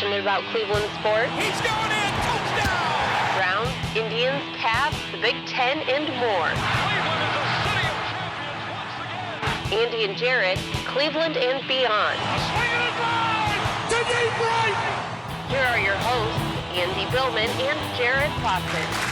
passionate about Cleveland sports. He's going in! Touchdown! Browns, Indians, Cavs, the Big Ten, and more. Cleveland is a city of champions once again! Andy and Jarid, Cleveland and beyond. A swing and a drive! To deep right! Here are your hosts, Andy Billman and Jarid Watson.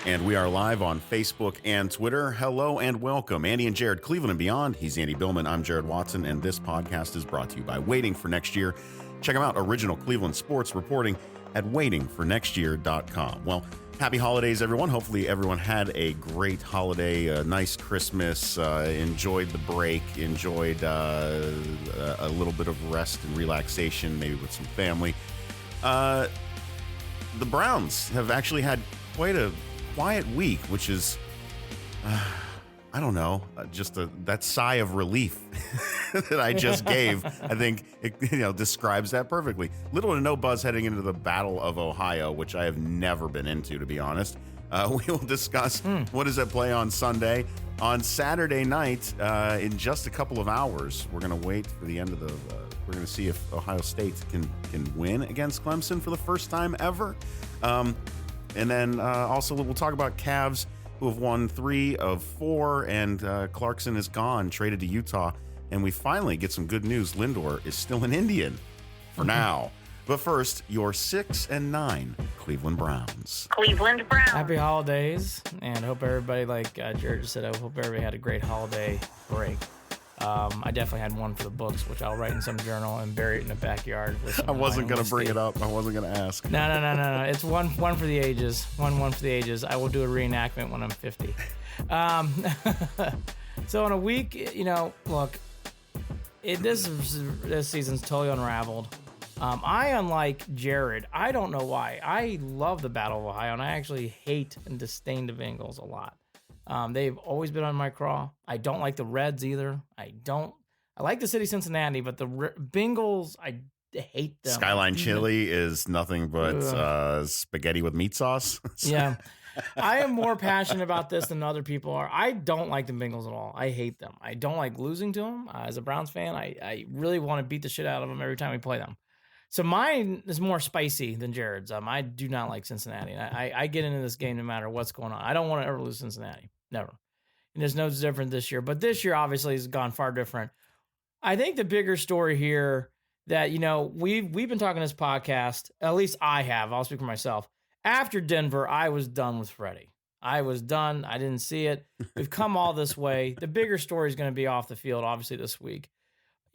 And we are live on Facebook and Twitter. Hello and welcome. Andy and Jarid, Cleveland and beyond. He's Andy Billman. I'm Jarid Watson, and this podcast is brought to you by Waiting for Next Year. Check them out, original Cleveland sports reporting at waitingfornextyear.com. Well, happy holidays, everyone. Hopefully everyone had a great holiday, a nice Christmas, enjoyed the break, enjoyed a little bit of rest and relaxation, maybe with some family. The Browns have actually had quite a quiet week, which is, I don't know, just that sigh of relief that I just gave. I think it describes that perfectly. Little to no buzz heading into the Battle of Ohio, which I have never been into, to be honest. We will discuss what is at play on Sunday. On Saturday night, in just a couple of hours, we're going to wait for the end of the. We're going to see if Ohio State can win against Clemson for the first time ever. And then also we'll talk about Cavs, who have won 3 of 4, and Clarkson is gone, traded to Utah. And we finally get some good news. Lindor is still an Indian for now. But first, your 6 and 9 Cleveland Browns. Cleveland Browns. Happy holidays, and I hope everybody, like Jared just said, I hope everybody had a great holiday break. I definitely had one for the books, which I'll write in some journal and bury it in the backyard. I wasn't going to bring it up. I wasn't going to ask. No. It's one for the ages. One for the ages. I will do a reenactment when I'm 50. So in a week, look, this season's totally unraveled. I, unlike Jared, I don't know why. I love the Battle of Ohio, and I actually hate and disdain the Bengals a lot. They've always been on my craw. I don't like the Reds either. I like the city of Cincinnati, but the Bengals, I hate them. Skyline chili is nothing but spaghetti with meat sauce. Yeah. I am more passionate about this than other people are. I don't like the Bengals at all. I hate them. I don't like losing to them. As a Browns fan, I really want to beat the shit out of them every time we play them. So mine is more spicy than Jared's. I do not like Cincinnati. I get into this game no matter what's going on. I don't want to ever lose Cincinnati. Never. And there's no different this year. But this year, obviously, has gone far different. I think the bigger story here that, we've been talking this podcast, at least I have. I'll speak for myself. After Denver, I was done with Freddie. I was done. I didn't see it. We've come all this way. The bigger story is going to be off the field, obviously, this week.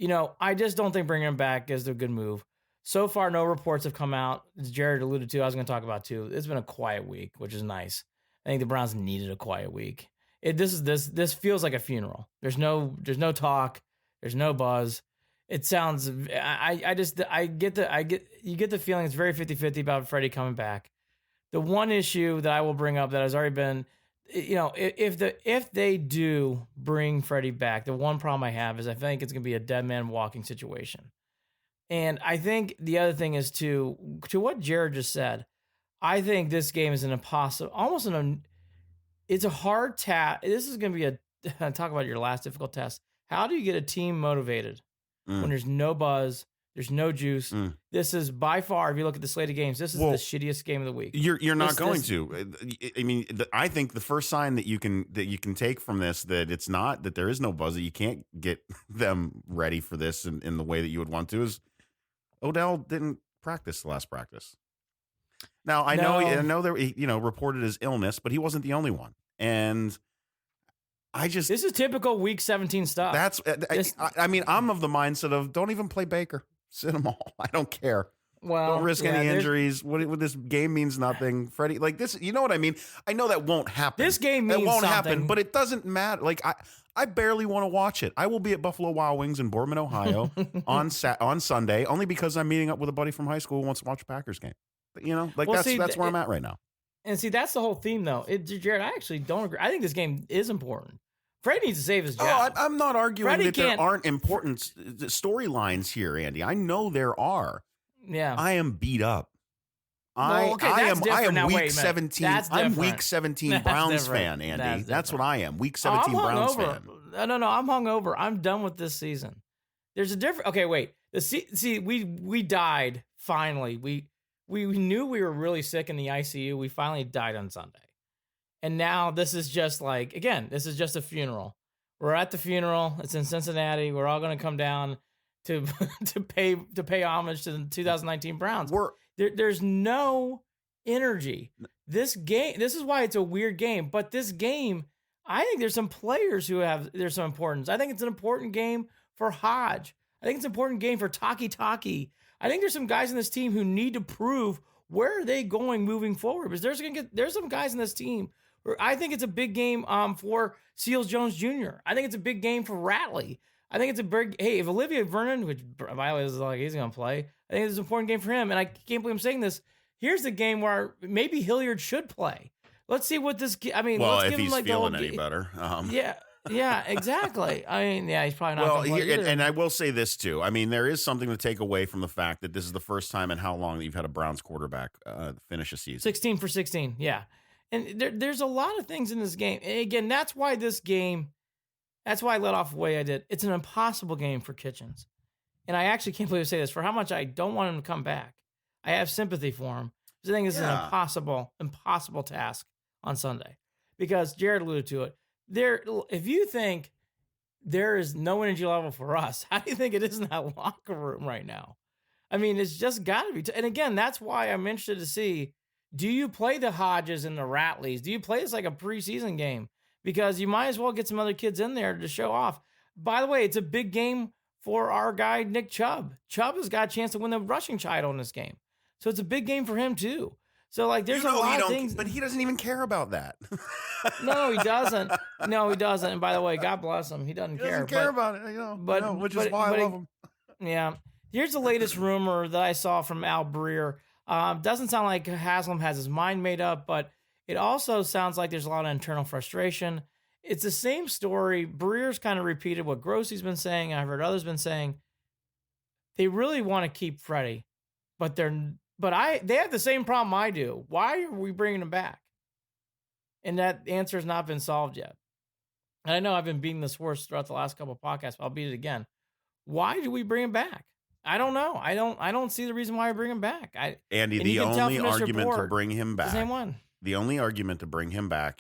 I just don't think bringing him back is a good move. So far, no reports have come out. As Jared alluded to, I was going to talk about too. It's been a quiet week, which is nice. I think the Browns needed a quiet week. This feels like a funeral. There's no talk. There's no buzz. It sounds. You get the feeling it's very 50-50 about Freddie coming back. The one issue that I will bring up that has already been, if they do bring Freddie back, the one problem I have is I think it's going to be a dead man walking situation. And I think the other thing is to what Jared just said. I think this game is an impossible, it's a hard task. This is going to be talk about your last difficult test. How do you get a team motivated when there's no buzz, there's no juice? This is by far, if you look at the slate of games, this is the shittiest game of the week. You're not going to. I mean, I think the first sign that you can take from this that there is no buzz, that you can't get them ready for this in the way that you would want to, is Odell didn't practice the last practice. Now I know there reported his illness, but he wasn't the only one. And this is typical Week 17 stuff. I'm of the mindset of don't even play Baker, sit them all. I don't care. Well, don't risk any injuries. What this game means nothing. Freddie, like this, you know what I mean? I know that won't happen. This game means that won't something. happen, but it doesn't matter. Like I barely want to watch it. I will be at Buffalo Wild Wings in Boardman, Ohio on Sunday, only because I'm meeting up with a buddy from high school who wants to watch a Packers game. But, that's where I'm at right now. And see, that's the whole theme, though. Jared, I actually don't agree. I think this game is important. Freddie needs to save his job. Oh, I'm not arguing that there aren't important storylines here, Andy. I know there are. Yeah. I am beat up. I am week 17. I'm week 17 Browns fan, Andy. That's what I am. Week 17 Browns fan. No. I'm hungover. I'm done with this season. There's a difference. Okay, wait. We died finally. We knew we were really sick in the ICU. We finally died on Sunday. And now this is just like, again, this is just a funeral. We're at the funeral. It's in Cincinnati. We're all going to come down to pay homage to the 2019 Browns. There's no energy. This is why it's a weird game. But this game, I think there's some players there's some importance. I think it's an important game for Hodge. I think it's an important game for Taki. I think there's some guys in this team who need to prove where are they going moving forward. Because there's some guys in this team where I think it's a big game for Seals Jones Jr. I think it's a big game for Ratley. I think it's a big, if Olivier Vernon, which by the way is like he's going to play, I think it's an important game for him. And I can't believe I'm saying this. Here's the game where maybe Hilliard should play. Let's see what this. I mean, well, let's if give he's him like feeling any better, yeah, exactly. I mean, he's probably not. Well, gonna play and I will say this too. I mean, there is something to take away from the fact that this is the first time in how long that you've had a Browns quarterback finish a season. 16 for 16, yeah. And there's a lot of things in this game. And again, that's why I let off the way I did. It's an impossible game for Kitchens. And I actually can't believe I say this, for how much I don't want him to come back. I have sympathy for him. I think this is an impossible task on Sunday. Because Jared alluded to it. If you think there is no energy level for us, how do you think it is in that locker room right now? I mean, it's just got to be. And again, that's why I'm interested to see, do you play the Hodges and the Ratleys? Do you play this like a preseason game? Because you might as well get some other kids in there to show off. By the way, it's a big game for our guy, Nick Chubb. Chubb has got a chance to win the rushing title in this game. So it's a big game for him, too. So, like, there's a lot of things. But he doesn't even care about that. No, he doesn't. No, he doesn't. And by the way, God bless him. He doesn't care. He doesn't care about it, which is why I love him. Yeah. Here's the latest rumor that I saw from Al Breer. Doesn't sound like Haslam has his mind made up, but it also sounds like there's a lot of internal frustration. It's the same story. Breer's kind of repeated what Grossie's been saying. I've heard others been saying. They really want to keep Freddie, but they have the same problem I do. Why are we bringing him back? And that answer has not been solved yet. And I know I've been beating this horse throughout the last couple of podcasts, but I'll beat it again. Why do we bring him back? I don't know. I don't see the reason why I bring him back. Andy, the only argument to bring him back. The same one. The only argument to bring him back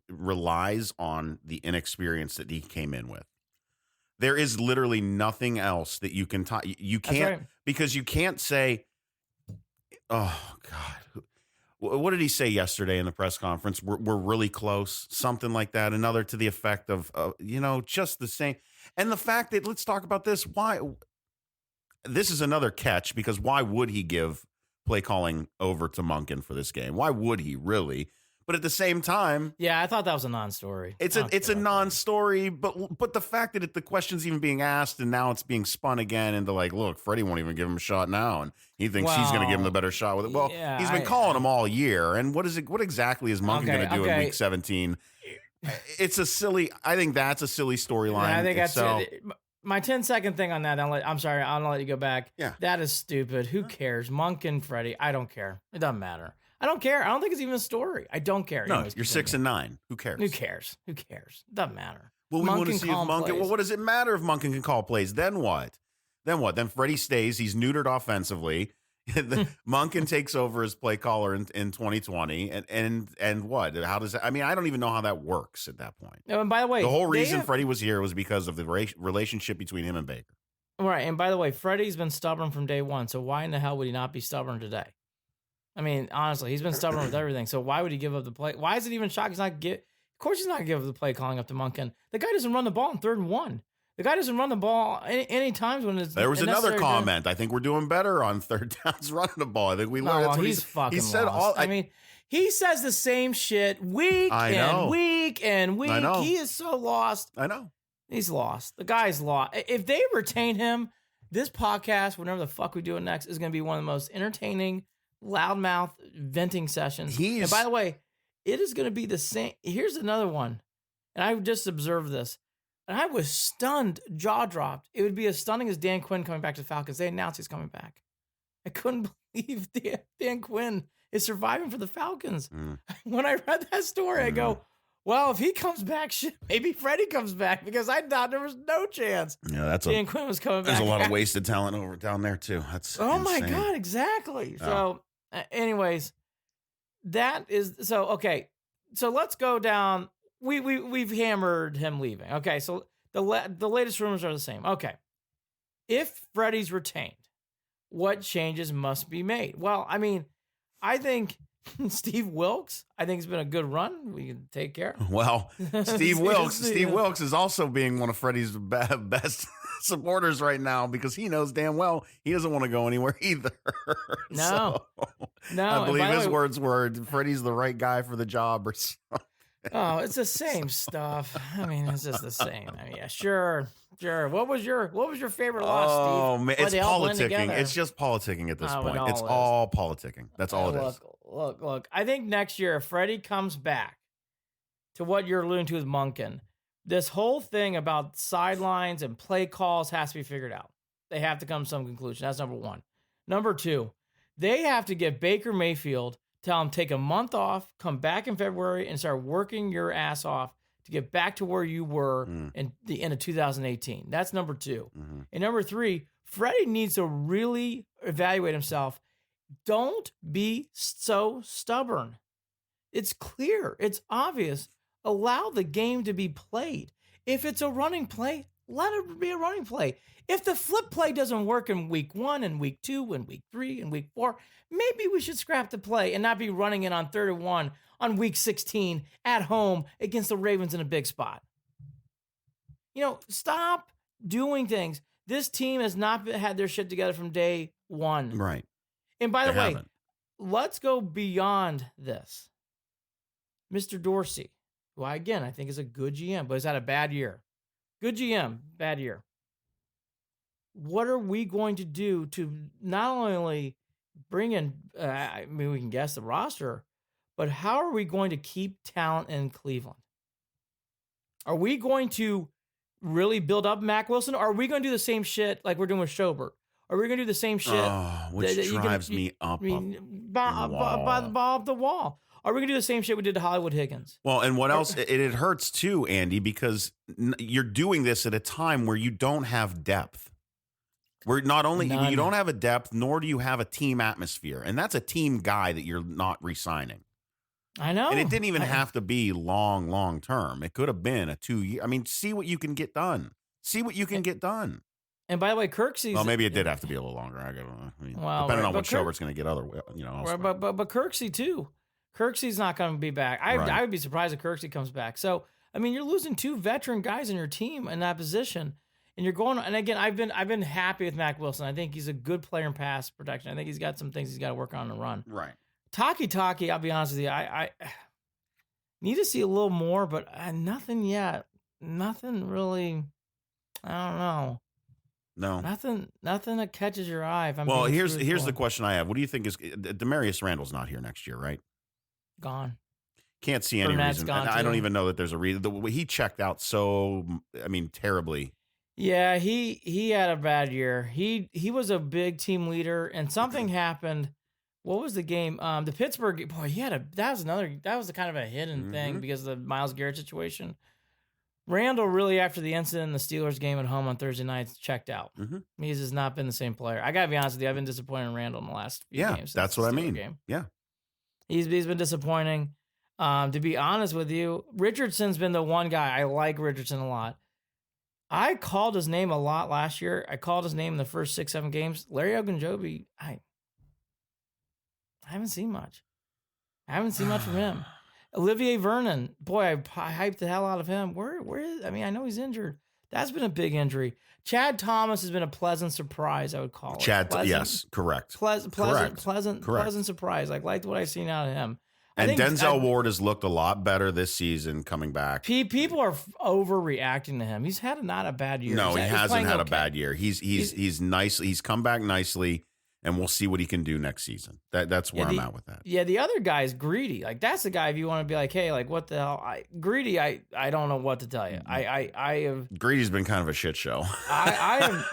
relies on the inexperience that he came in with. There is literally nothing else that you can talk. You can't, because you can't say, oh God, what did he say yesterday in the press conference? We're really close, something like that. Another to the effect of, just the same. And the fact that, let's talk about this. Why? This is another catch, because why would he give play calling over to Monken for this game? Why would he really? But at the same time, yeah, I thought that was a non-story. It's a non-story, but the fact that the question's even being asked and now it's being spun again into like, look, Freddie won't even give him a shot now, and he thinks he's going to give him the better shot with it. Well, yeah, he's been calling him all year, and what exactly is Monken going to do in Week 17? It's a silly. I think that's a silly storyline. Yeah, I think that's it. My 10-second thing on that, I'm sorry, I'll let you go back. Yeah. That is stupid. Who cares? Monken, Freddie, I don't care. It doesn't matter. I don't care. I don't think it's even a story. I don't care. No, you're 6-9. Who cares? Who cares? Who cares? It doesn't matter. Well, we want to see if Monken. Plays. Well, what does it matter if Monken can call plays? Then what? Then Freddie stays. He's neutered offensively. Monken takes over as play caller in 2020, and what? How does that? I mean, I don't even know how that works at that point. And by the way, the whole reason Freddie was here was because of the relationship between him and Baker. Right, and by the way, Freddie's been stubborn from day one. So why in the hell would he not be stubborn today? I mean, honestly, he's been stubborn with everything. So why would he give up the play? Why is it even shocking? Of course, he's not going to give up the play calling up to Monken. The guy doesn't run the ball in 3rd and 1. The guy doesn't run the ball any times when it's. There was another comment. I think we're doing better on 3rd downs running the ball. I think we learned. That's what he's fucking. He said lost. I mean, he says the same shit week and week and week. I know. He is so lost. I know. He's lost. The guy's lost. If they retain him, this podcast, whenever the fuck we do it next, is going to be one of the most entertaining, loudmouth venting sessions. And by the way, it is going to be the same. Here's another one, and I just observed this. And I was stunned, jaw dropped. It would be as stunning as Dan Quinn coming back to the Falcons. They announced he's coming back. I couldn't believe Dan Quinn is surviving for the Falcons. When I read that story, I go, Well, if he comes back, shit, maybe Freddie comes back because I thought there was no chance. Yeah, Dan Quinn was coming there's back. a lot of wasted talent over down there too. That's my insane. God, exactly. Oh. So, anyways, that is so okay. So let's go down. We've hammered him leaving. Okay, so the latest rumors are the same. Okay, if Freddie's retained, what changes must be made? Well, I mean, I think Steve Wilkes, I think it's been a good run. We can take care. Well, Steve Wilkes is also being one of Freddie's best supporters right now because he knows damn well he doesn't want to go anywhere either. No. I believe his words were Freddie's the right guy for the job or something. Oh, it's the same stuff. I mean, it's just the same. I mean, yeah, sure. What was your favorite loss, Steve? Oh man, it's politicking. It's just politicking at this point. It's all politicking. That's all it is. Look. I think next year, if Freddie comes back to what you're alluding to with Monken, this whole thing about sidelines and play calls has to be figured out. They have to come to some conclusion. That's number one. Number two, they have to get Baker Mayfield, tell him take a month off, come back in February, and start working your ass off to get back to where you were in the end of 2018. That's number two. Mm-hmm. And number three, Freddie needs to really evaluate himself. Don't be so stubborn. It's clear. It's obvious. Allow the game to be played. If it's a running play, let it be a running play. If the flip play doesn't work in week 1 and week 2 and week 3 and week 4, maybe we should scrap the play and not be running it on 3rd and 1 on week 16 at home against the Ravens in a big spot. Stop doing things. This team has not had their shit together from day one. Right. And by the way, let's go beyond this. Mr. Dorsey, who I think is a good GM, but he's had a bad year. Good GM, bad year. What are we going to do to not only bring in, we can guess the roster, but how are we going to keep talent in Cleveland? Are we going to really build up Mac Wilson? Or are we going to do the same shit like we're doing with Schobert? Are we going to do the same shit? Which drives me up the wall. Are we going to do the same shit we did to Hollywood Higgins? Well, and what else? It hurts too, Andy, because you're doing this at a time where you don't have depth. Where not only you don't have a depth, nor do you have a team atmosphere. And that's a team guy that you're not re-signing. I know. And it didn't even have to be long term. It could have been a 2-year. I mean, see what you can get done. And by the way, Kirksey's... Well, maybe it did have to be a little longer. Depending on what Schobert's going to get elsewhere. But Kirksey, too. Kirksey's not going to be back. I would be surprised if Kirksey comes back. So, I mean, you're losing 2 veteran guys in your team in that position. And you're going... And again, I've been happy with Mac Wilson. I think he's a good player in pass protection. I think he's got some things he's got to work on in the run. Right. Taki, I'll be honest with you, I need to see a little more, but nothing yet. Nothing really... I don't know. No, nothing that catches your eye. Well, here's the question I have. What do you think is Demarius Randall's not here next year, right? Gone. Can't see any reason. I don't even know that there's a reason. He checked out terribly. Yeah, he had a bad year. He was a big team leader, and something happened. What was the game? The Pittsburgh. Boy, that was a kind of a hidden thing because of the Myles Garrett situation. Randall really, after the incident in the Steelers game at home on Thursday nights, checked out. He has not been the same player. I got to be honest with you. I've been disappointed in Randall in the last few games. That's what I mean. Game. Yeah. He's been disappointing. To be honest with you, Richardson's been the one guy. I like Richardson a lot. I called his name a lot last year. I called his name in the first 6-7 games. Larry Ogunjobi, I haven't seen much. I haven't seen much from him. Olivier Vernon, boy, I hyped the hell out of him. Where is? I mean, I know he's injured. That's been a big injury. Chad Thomas has been a pleasant surprise, I would call it. Yes, correct. Pleasant surprise. I liked what I've seen out of him. And Denzel Ward has looked a lot better this season coming back. People are overreacting to him. He's had not a bad year. No, he hasn't had a bad year. He's nice. He's come back nicely. And we'll see what he can do next season. That's where I'm at with that. Yeah, the other guy is Greedy. Like, that's the guy if you want to be like, hey, like, what the hell? Greedy, I don't know what to tell you. I have... Greedy's been kind of a shit show. I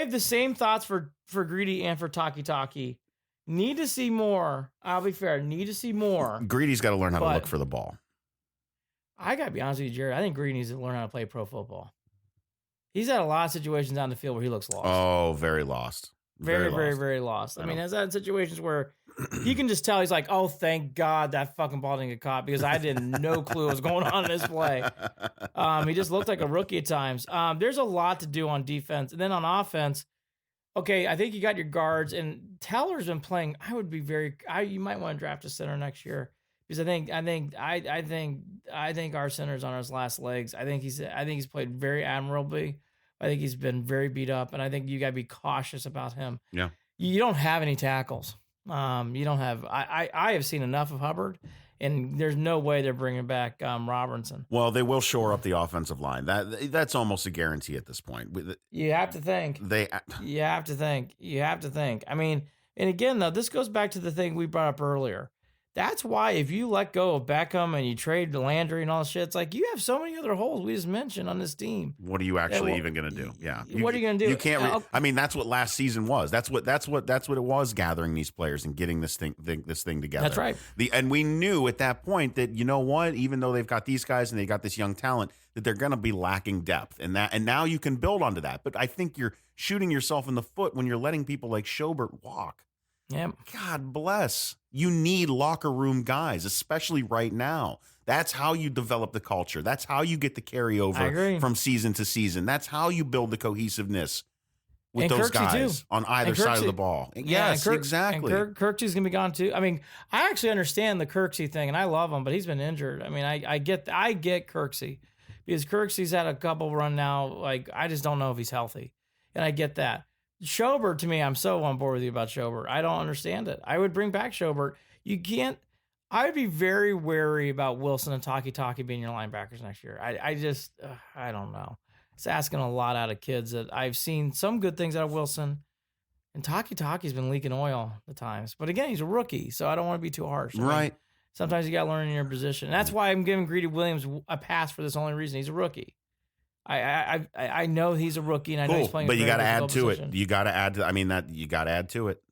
have the same thoughts for Greedy and for Taki. Need to see more. I'll be fair. Need to see more. Greedy's got to learn how to But- look for the ball. I got to be honest with you, Jared. I think Greedy needs to learn how to play pro football. He's had a lot of situations on the field where he looks lost. Oh, very lost. Very, lost. very lost. I mean, has had situations where you can just tell he's like, oh, thank God that fucking ball didn't get caught because I didn't no clue what was going on in this play. He just looked like a rookie at times. There's a lot to do on defense. And then on offense, okay, I think you got your guards, and Teller's been playing. I would be you might want to draft a center next year because I think our center's on his last legs. I think he's played very admirably. I think he's been very beat up, and I think you got to be cautious about him. Yeah. You don't have any tackles. You don't have. I have seen enough of Hubbard, and there's no way they're bringing back Robinson. Well, they will shore up the offensive line. That's almost a guarantee at this point. You have to think. You have to think. I mean, and again, though, this goes back to the thing we brought up earlier. That's why if you let go of Beckham and you trade Landry and all that shit, it's like you have so many other holes we just mentioned on this team. What are you actually even going to do? Yeah. What are you going to do? You can't. I mean, that's what last season was. That's what it was. Gathering these players and getting this thing together. That's right. And we knew at that point that, you know what, even though they've got these guys and they got this young talent, that they're going to be lacking depth, and now you can build onto that. But I think you're shooting yourself in the foot when you're letting people like Schobert walk. Yeah. God bless. You need locker room guys, especially right now. That's how you develop the culture. That's how you get the carryover from season to season. That's how you build the cohesiveness with those guys on either side of the ball. Yes, exactly. And Kirksey's going to be gone too. I mean, I actually understand the Kirksey thing, and I love him, but he's been injured. I mean, I get Kirksey because Kirksey's had a couple run now. Like, I just don't know if he's healthy, and I get that. Schobert, to me, I'm so on board with you about Schobert. I don't understand it. I would bring back Schobert. You can't. I would be very wary about Wilson and Taki being your linebackers next year. I don't know. It's asking a lot out of kids that I've seen some good things out of Wilson, and Taki's been leaking oil at times. But again, he's a rookie, so I don't want to be too harsh. Right. I mean, sometimes you got to learn in your position. And that's why I'm giving Greedy Williams a pass for this only reason. He's a rookie. I know he's a rookie, and I know he's playing. But you got to add to position. it. You got to add to. I mean, that you got to add to it.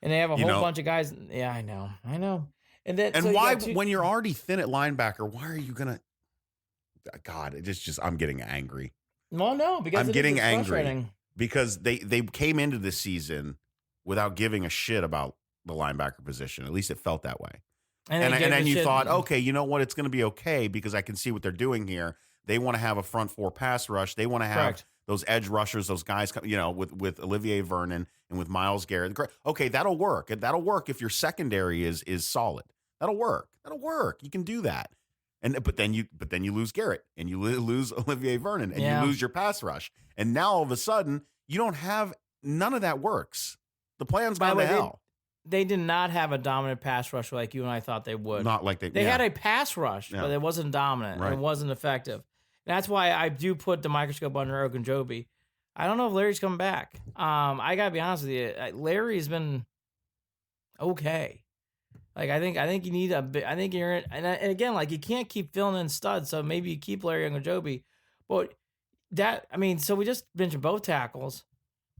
And they have a whole bunch of guys. Yeah, I know. And then why, when you're already thin at linebacker, why are you gonna? God, it's just I'm getting angry. Well, no, because I'm getting angry because they came into this season without giving a shit about the linebacker position. At least it felt that way. And then you thought, okay, you know what? It's going to be okay because I can see what they're doing here. They want to have a front four pass rush. They want to have those edge rushers, those guys, with Olivier Vernon and with Myles Garrett. Okay, that'll work. That'll work if your secondary is solid. That'll work. You can do that. But then you lose Garrett and you lose Olivier Vernon and you lose your pass rush. And now all of a sudden you don't have none of that works. The plan's gone to hell. They did not have a dominant pass rush like you and I thought they would. Not like they had a pass rush, but it wasn't dominant. Right. It wasn't effective. And that's why I do put the microscope under Ogunjobi. I don't know if Larry's coming back. I gotta be honest with you. Larry's been okay. Like I think you need a bit. I think you're in, and again, like you can't keep filling in studs. So maybe you keep Larry Ogunjobi. But so we just mentioned both tackles.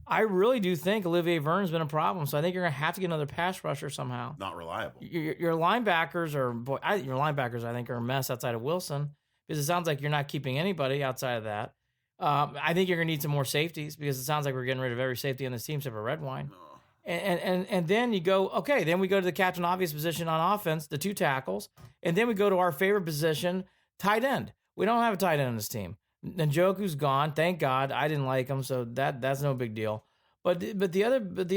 I really do think Olivier Vernon's been a problem. So I think you're gonna have to get another pass rusher somehow. Not reliable. Your linebackers I think are a mess outside of Wilson because it sounds like you're not keeping anybody outside of that. I think you're gonna need some more safeties because it sounds like we're getting rid of every safety on this team except for Redwine. And then you go, okay, then we go to the captain obvious position on offense, the two tackles, and then we go to our favorite position, tight end. We don't have a tight end on this team. Njoku's gone, thank God. I didn't like him, so that's no big deal. But the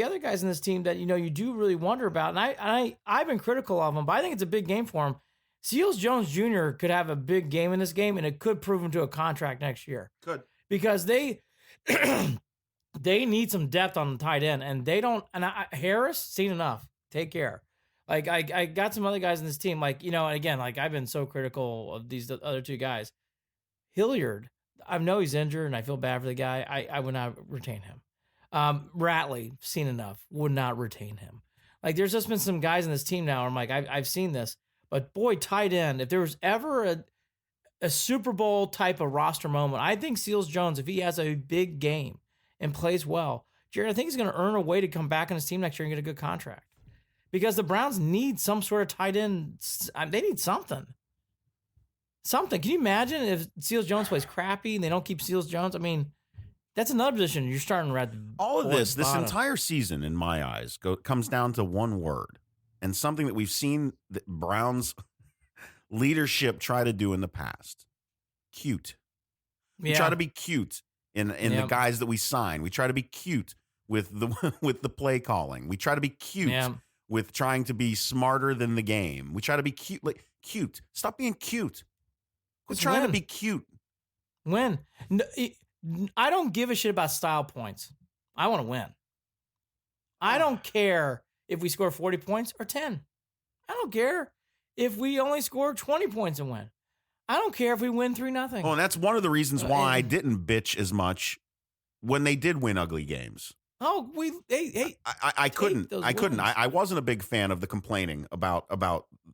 other guys in this team that you do really wonder about, and I've been critical of him, but I think it's a big game for him. Seals Jones Jr. could have a big game in this game, and it could prove him to a contract next year. Could. Because they need some depth on the tight end, and they don't. And Harris, seen enough. Take care. Like I got some other guys in this team, like and again, like I've been so critical of these other two guys. Hilliard, I know he's injured, and I feel bad for the guy. I would not retain him. Ratley, seen enough, would not retain him. Like there's just been some guys in this team now. Where I'm like I've seen this, but boy, tight end. If there was ever a Super Bowl type of roster moment, I think Seals Jones, if he has a big game and plays well, Jared, I think he's going to earn a way to come back on his team next year and get a good contract. because the Browns need some sort of tight end. They need something. Something. Can you imagine if Seals Jones plays crappy and they don't keep Seals Jones? I mean, that's another position you're starting red. All of this entire season, in my eyes, comes down to one word, and something that we've seen the Browns leadership try to do in the past: cute. We try to be cute in the guys that we sign. We try to be cute with the play calling. We try to be cute with trying to be smarter than the game. We try to be cute. Like cute. Stop being cute. Quit trying to be cute. Win. No, I don't give a shit about style points. I want to win. I don't care if we score 40 points or 10. I don't care if we only score 20 points and win. I don't care if we win 3-0. Oh, and that's one of the reasons why I didn't bitch as much when they did win ugly games. Oh, I couldn't. I wasn't a big fan of the complaining about,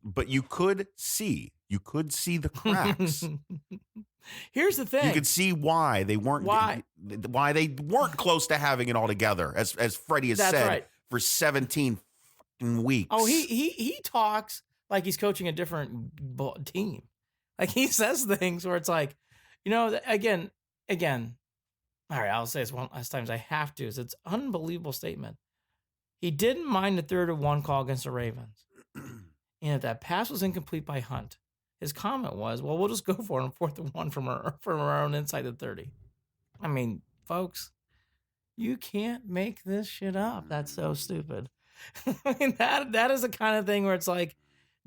but you could see the cracks. Here's the thing. You could see why they weren't close to having it all together, as Freddie has said for 17 weeks. Oh, he talks like he's coaching a different team. Like he says things where it's like, again. All right, I'll say this one last time. I have to. It's an unbelievable statement. He didn't mind the 3rd-and-1 call against the Ravens, and if that pass was incomplete by Hunt, his comment was, "Well, we'll just go for it on 4th-and-1 from our own inside the 30." I mean, folks, you can't make this shit up. That's so stupid. I mean, that is the kind of thing where it's like,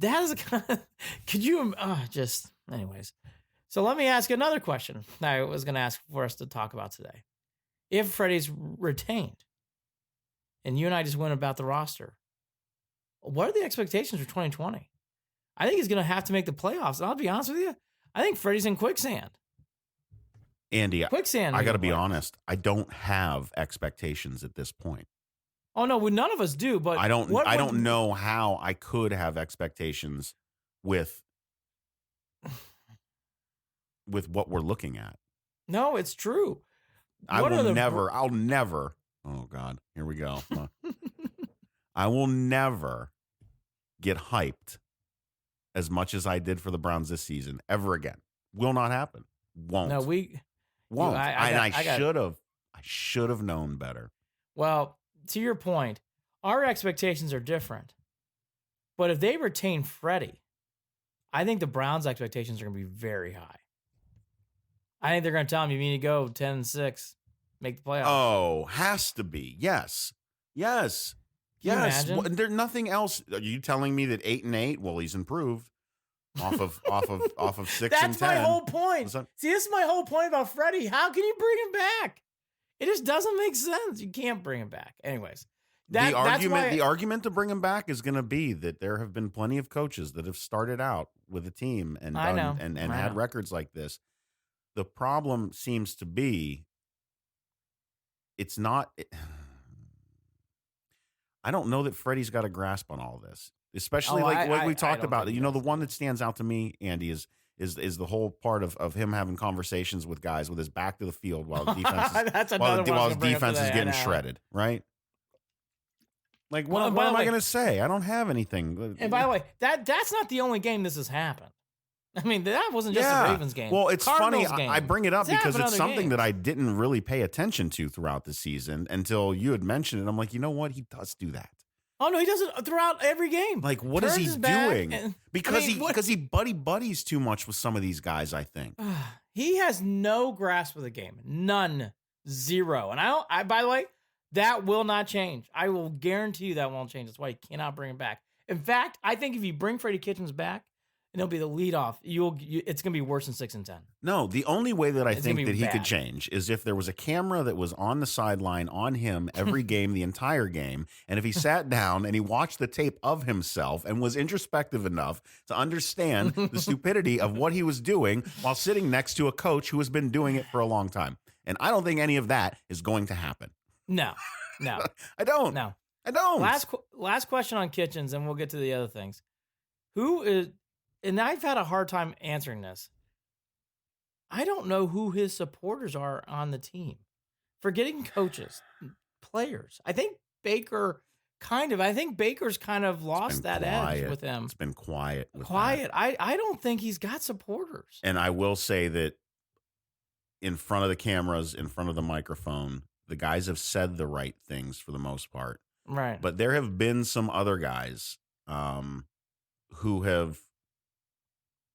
that is the kind of, could you anyways. So let me ask you another question that I was going to ask for us to talk about today. If Freddie's retained and you and I just went about the roster, what are the expectations for 2020? I think he's going to have to make the playoffs. And I'll be honest with you. I think Freddie's in quicksand. Andy, quicksand. I got to be honest. I don't have expectations at this point. Oh no, well, none of us do. But I don't know how I could have expectations with what we're looking at. No, it's true. I'll never. Oh God, here we go. I will never get hyped as much as I did for the Browns this season ever again. Will not happen. Won't. No, won't. I should have known better. Well, to your point, our expectations are different. But if they retain Freddie, I think the Browns' expectations are going to be very high. I think they're going to tell him you need to go 10-6, make the playoffs. Oh, has to be. Yes. Yes. Yes. Well, there's nothing else. Are you telling me that 8-8? Well, he's improved off of 6 That's and 10. my whole point. See, this is my whole point about Freddie. How can you bring him back? It just doesn't make sense. You can't bring him back. Anyways, the argument to bring him back is going to be that there have been plenty of coaches that have started out with a team and had records like this. The problem seems to be it's not. I don't know that Freddie's got a grasp on all this, especially like we talked about. The one that stands out to me, Andy, is the whole part of him having conversations with guys with his back to the field while the defense while his defense is getting shredded, right? Like, what am I going to say? I don't have anything. And by the way, that's not the only game this has happened. I mean, that wasn't just the Ravens game. Well, it's funny. I bring it up because it's something that I didn't really pay attention to throughout the season until you had mentioned it. I'm like, you know what? He does do that. Oh no, he does it throughout every game. Like, what is he doing? Because he buddies too much with some of these guys, I think. He has no grasp of the game. None. Zero. And I by the way, that will not change. I will guarantee you that won't change. That's why you cannot bring him back. In fact, I think if you bring Freddie Kitchens back, and he'll be the leadoff, it's going to be worse than 6 and 10. No, the only way that I think that he could change is if there was a camera that was on the sideline on him every game, the entire game, and if he sat down and he watched the tape of himself and was introspective enough to understand the stupidity of what he was doing while sitting next to a coach who has been doing it for a long time. And I don't think any of that is going to happen. No. I don't. No. I don't. Last question on Kitchens, and we'll get to the other things. Who is... And I've had a hard time answering this. I don't know who his supporters are on the team. Forgetting coaches, players. I think Baker Kind of. I think Baker's kind of lost that edge with him. It's been quiet. Quiet. I don't think he's got supporters. And I will say that in front of the cameras, in front of the microphone, the guys have said the right things for the most part. Right. But there have been some other guys who have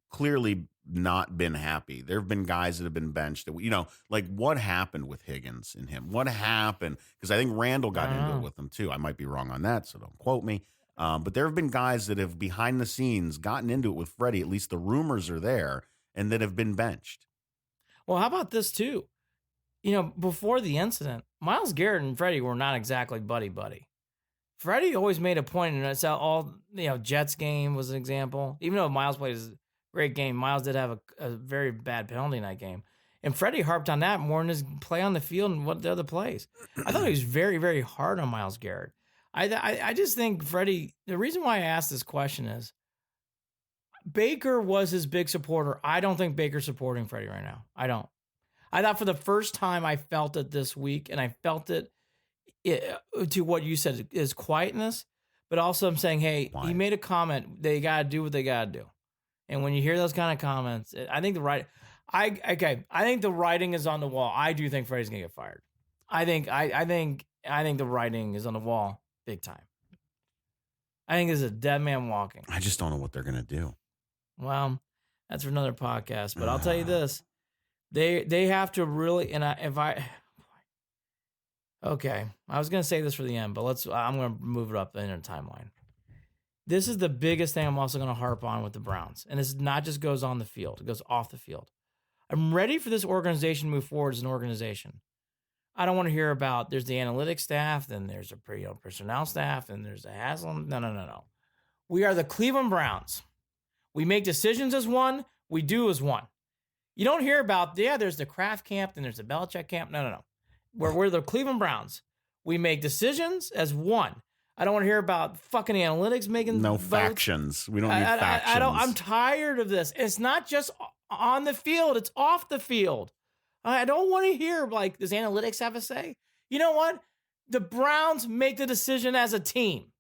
clearly not been happy. There have been guys that have been benched that, like what happened with Higgins and him? What happened? Because I think Randall got into it with him too. I might be wrong on that, so don't quote me. But there have been guys that have behind the scenes gotten into it with Freddie. At least the rumors are there, and that have been benched. Well, how about this too? Before the incident, Myles Garrett and Freddie were not exactly buddy-buddy. Freddie always made a point, and it's all, Jets game was an example. Even though Myles played a great game, Myles did have a very bad penalty in that game. And Freddie harped on that more than his play on the field and what the other plays. I thought he was very, very hard on Myles Garrett. I just think Freddie, the reason why I asked this question is Baker was his big supporter. I don't think Baker's supporting Freddie right now. I don't. I thought for the first time I felt it this week, and I felt it to what you said is quietness, but also I'm saying, hey, he made a comment. They got to do what they got to do. And when you hear those kind of comments, I think I think the writing is on the wall. I do think Freddie's gonna get fired. I think the writing is on the wall big time. I think it's a dead man walking. I just don't know what they're gonna do. Well, that's for another podcast. But I'll tell you this: they have to really. And okay, I was gonna say this for the end, but I'm gonna move it up in a timeline. This is the biggest thing I'm also going to harp on with the Browns. And this not just goes on the field. It goes off the field. I'm ready for this organization to move forward as an organization. I don't want to hear about there's the analytics staff, then there's a personnel staff, and there's a Haslam. No. We are the Cleveland Browns. We make decisions as one. We do as one. You don't hear about, there's the Kraft camp, then there's the Belichick camp. No. We're the Cleveland Browns. We make decisions as one. I don't want to hear about fucking analytics making no votes. Factions. We don't need factions. I'm tired of this. It's not just on the field. It's off the field. I don't want to hear, does analytics have a say? You know what? The Browns make the decision as a team.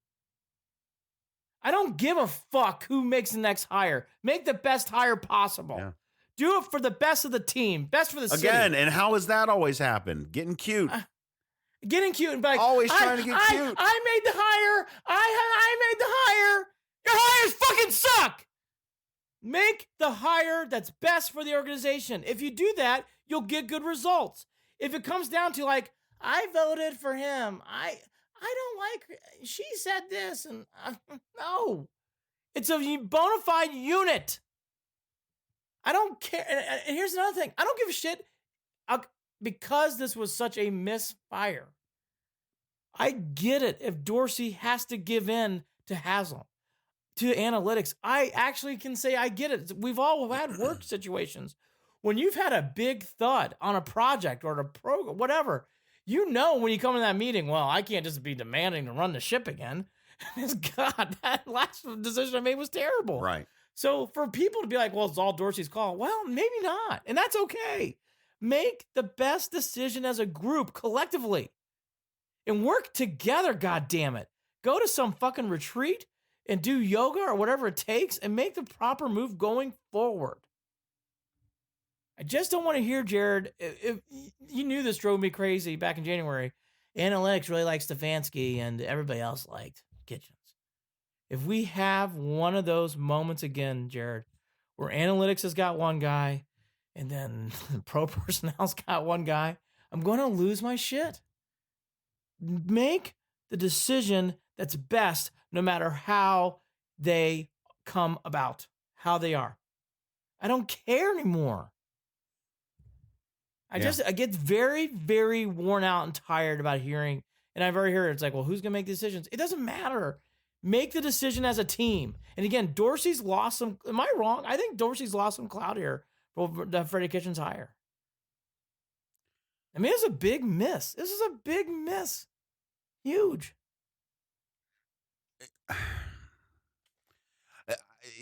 I don't give a fuck who makes the next hire. Make the best hire possible. Yeah. Do it for the best of the team. Best for the city. Again, and how has that always happened? Getting cute. Getting cute and be like, always trying to get cute. I made the hire. I made the hire. Your hires fucking suck. Make the hire that's best for the organization. If you do that, you'll get good results. If it comes down to I voted for him. I don't like. She said this, and no, it's a bona fide unit. I don't care. And here's another thing. I don't give a shit. Because this was such a misfire, I get it. If Dorsey has to give in to Haslam, to analytics, I actually can say I get it. We've all had work situations when you've had a big thud on a project or a program, whatever. When you come in that meeting, well, I can't just be demanding to run the ship again. God, that last decision I made was terrible. Right. So for people to be like, well, it's all Dorsey's call. Well, maybe not. And that's okay. Make the best decision as a group collectively and work together. God damn it. Go to some fucking retreat and do yoga or whatever it takes and make the proper move going forward. I just don't want to hear Jared. If you knew this drove me crazy back in January. Analytics really likes Stefanski and everybody else liked Kitchens. If we have one of those moments again, Jared, where analytics has got one guy, and then pro personnel's got one guy, I'm going to lose my shit. Make the decision that's best no matter how they come about, how they are. I don't care anymore. I get very, very worn out and tired about hearing, and I've already heard it's well, who's going to make the decisions? It doesn't matter. Make the decision as a team. And again, Dorsey's lost some, am I wrong? I think Dorsey's lost some clout here. The Freddie Kitchens hire. I mean, it's a big miss. This is a big miss. Huge.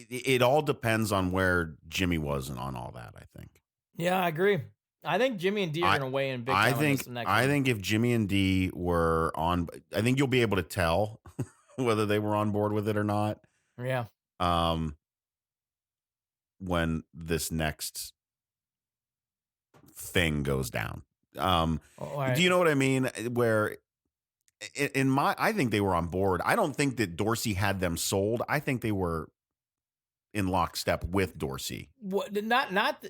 It all depends on where Jimmy was and on all that, I think. Yeah, I agree. I think Jimmy and D are going to weigh in big time on this next I one. think if Jimmy and D were on, I think you'll be able to tell whether they were on board with it or not. Yeah. When this next thing goes down. Do you know what I mean? Where I think they were on board. I don't think that Dorsey had them sold. I think they were in lockstep with Dorsey.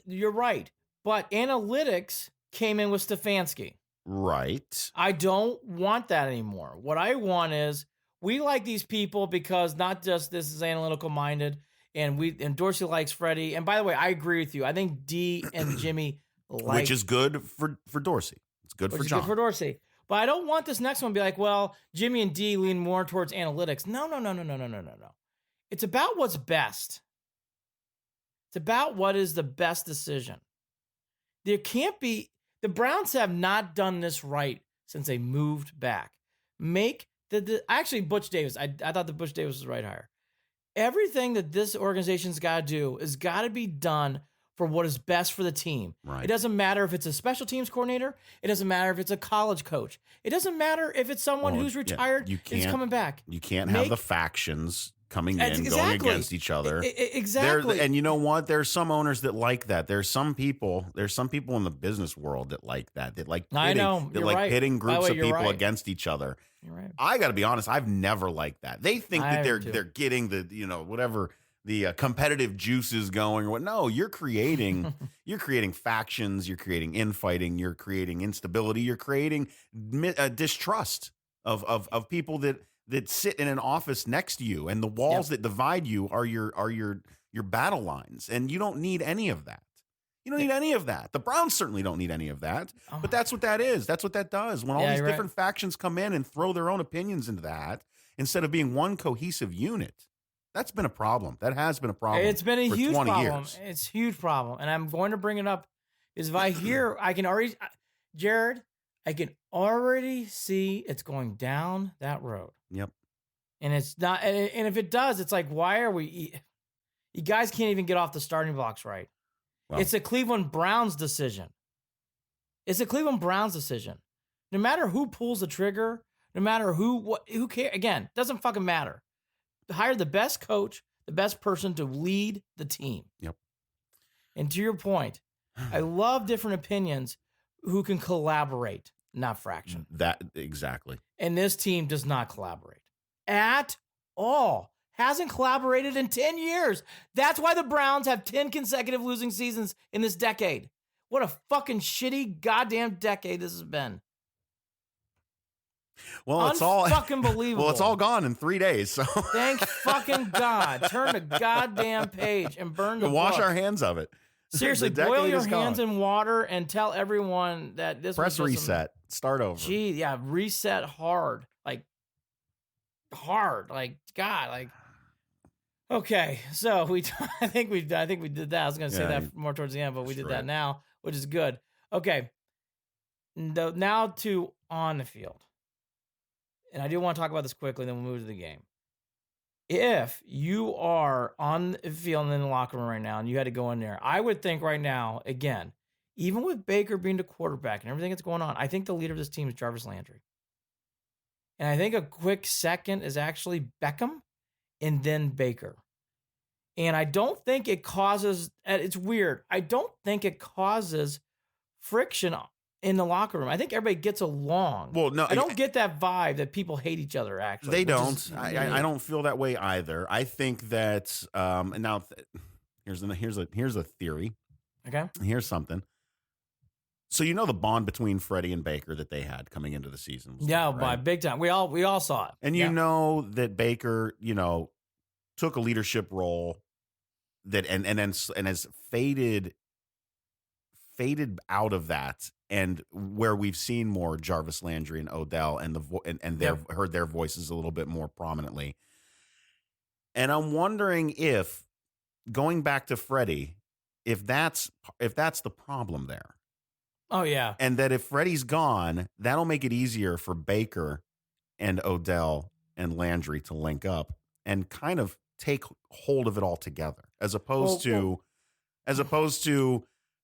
You're right. But analytics came in with Stefanski. Right. I don't want that anymore. What I want is we like these people because not just this is analytical minded, and Dorsey likes Freddie. And by the way, I agree with you. I think D and Jimmy like, which is good for Dorsey. It's good for John. Good for Dorsey. But I don't want this next one to be like, well, Jimmy and D lean more towards analytics. No. It's about what's best. It's about what is the best decision. There can't be, the Browns have not done this right since they moved back. Actually, Butch Davis, I thought that Butch Davis was the right hire. Everything that this organization's got to do is got to be done for what is best for the team. Right. It doesn't matter if it's a special teams coordinator. It doesn't matter if it's a college coach. It doesn't matter if it's someone who's retired and is coming back. You can't have the factions coming in, exactly. going against each other. Exactly. And you know what? There's some owners that like that. There's some people in the business world that like that. That like pitting groups of people against each other. You're right. I got to be honest, I've never liked that. They think that they're getting the, whatever the competitive juices going or what. No, you're creating factions, you're creating infighting, you're creating instability, you're creating distrust of people that sit in an office next to you, and the walls that divide you are your battle lines, and you don't need any of that. You don't need any of that. The Browns certainly don't need any of that. But that's what that is. That's what that does. When all these different factions come in and throw their own opinions into that, instead of being one cohesive unit, that's been a problem. That has been a problem. It's been a huge problem. Years. It's a huge problem. And I'm going to bring it up is if I hear, I can already, Jared, I can already see it's going down that road. Yep. And it's not, and if it does, it's like, why are we, you guys can't even get off the starting blocks right. Well, it's a Cleveland Browns decision. It's a Cleveland Browns decision. No matter who pulls the trigger, no matter who cares. Again, doesn't fucking matter. Hire the best coach, the best person to lead the team. Yep. And to your point, I love different opinions who can collaborate, not fraction. That exactly. And this team does not collaborate at all. Hasn't collaborated in 10 years. That's why the Browns have 10 consecutive losing seasons in this decade. What a fucking shitty goddamn decade this has been. Well, it's all fucking believable. Well, it's all gone in 3 days. So thank fucking God. Turn the goddamn page and burn the wash book. our hands of it. Seriously, boil your hands in water and tell everyone that this press was reset. Start over. Gee, yeah, reset hard. Like God, like. Okay, so I think we did that. I was going to say that more towards the end, but we did that now, which is good. Okay, now to on the field, and I do want to talk about this quickly, then we'll move to the game. If you are on the field and in the locker room right now, and you had to go in there, I would think right now, again, even with Baker being the quarterback and everything that's going on, I think the leader of this team is Jarvis Landry, and I think a quick second is actually Beckham. And then Baker. And I don't think it causes, it's weird, I don't think it causes friction in the locker room. I think everybody gets along. Well, no, I don't get that vibe that people hate each other, actually. They don't. I don't feel that way either. I think that, and now here's a theory. Okay. Here's something. So you know the bond between Freddie and Baker that they had coming into the season. Yeah, right? by big time. We all saw it. And you know that Baker, took a leadership role that and has faded out of that, and where we've seen more Jarvis Landry and Odell and heard their voices a little bit more prominently. And I'm wondering if going back to Freddie, if that's the problem there. Oh, yeah. And that if Freddie's gone, that'll make it easier for Baker and Odell and Landry to link up and kind of take hold of it all together, as opposed to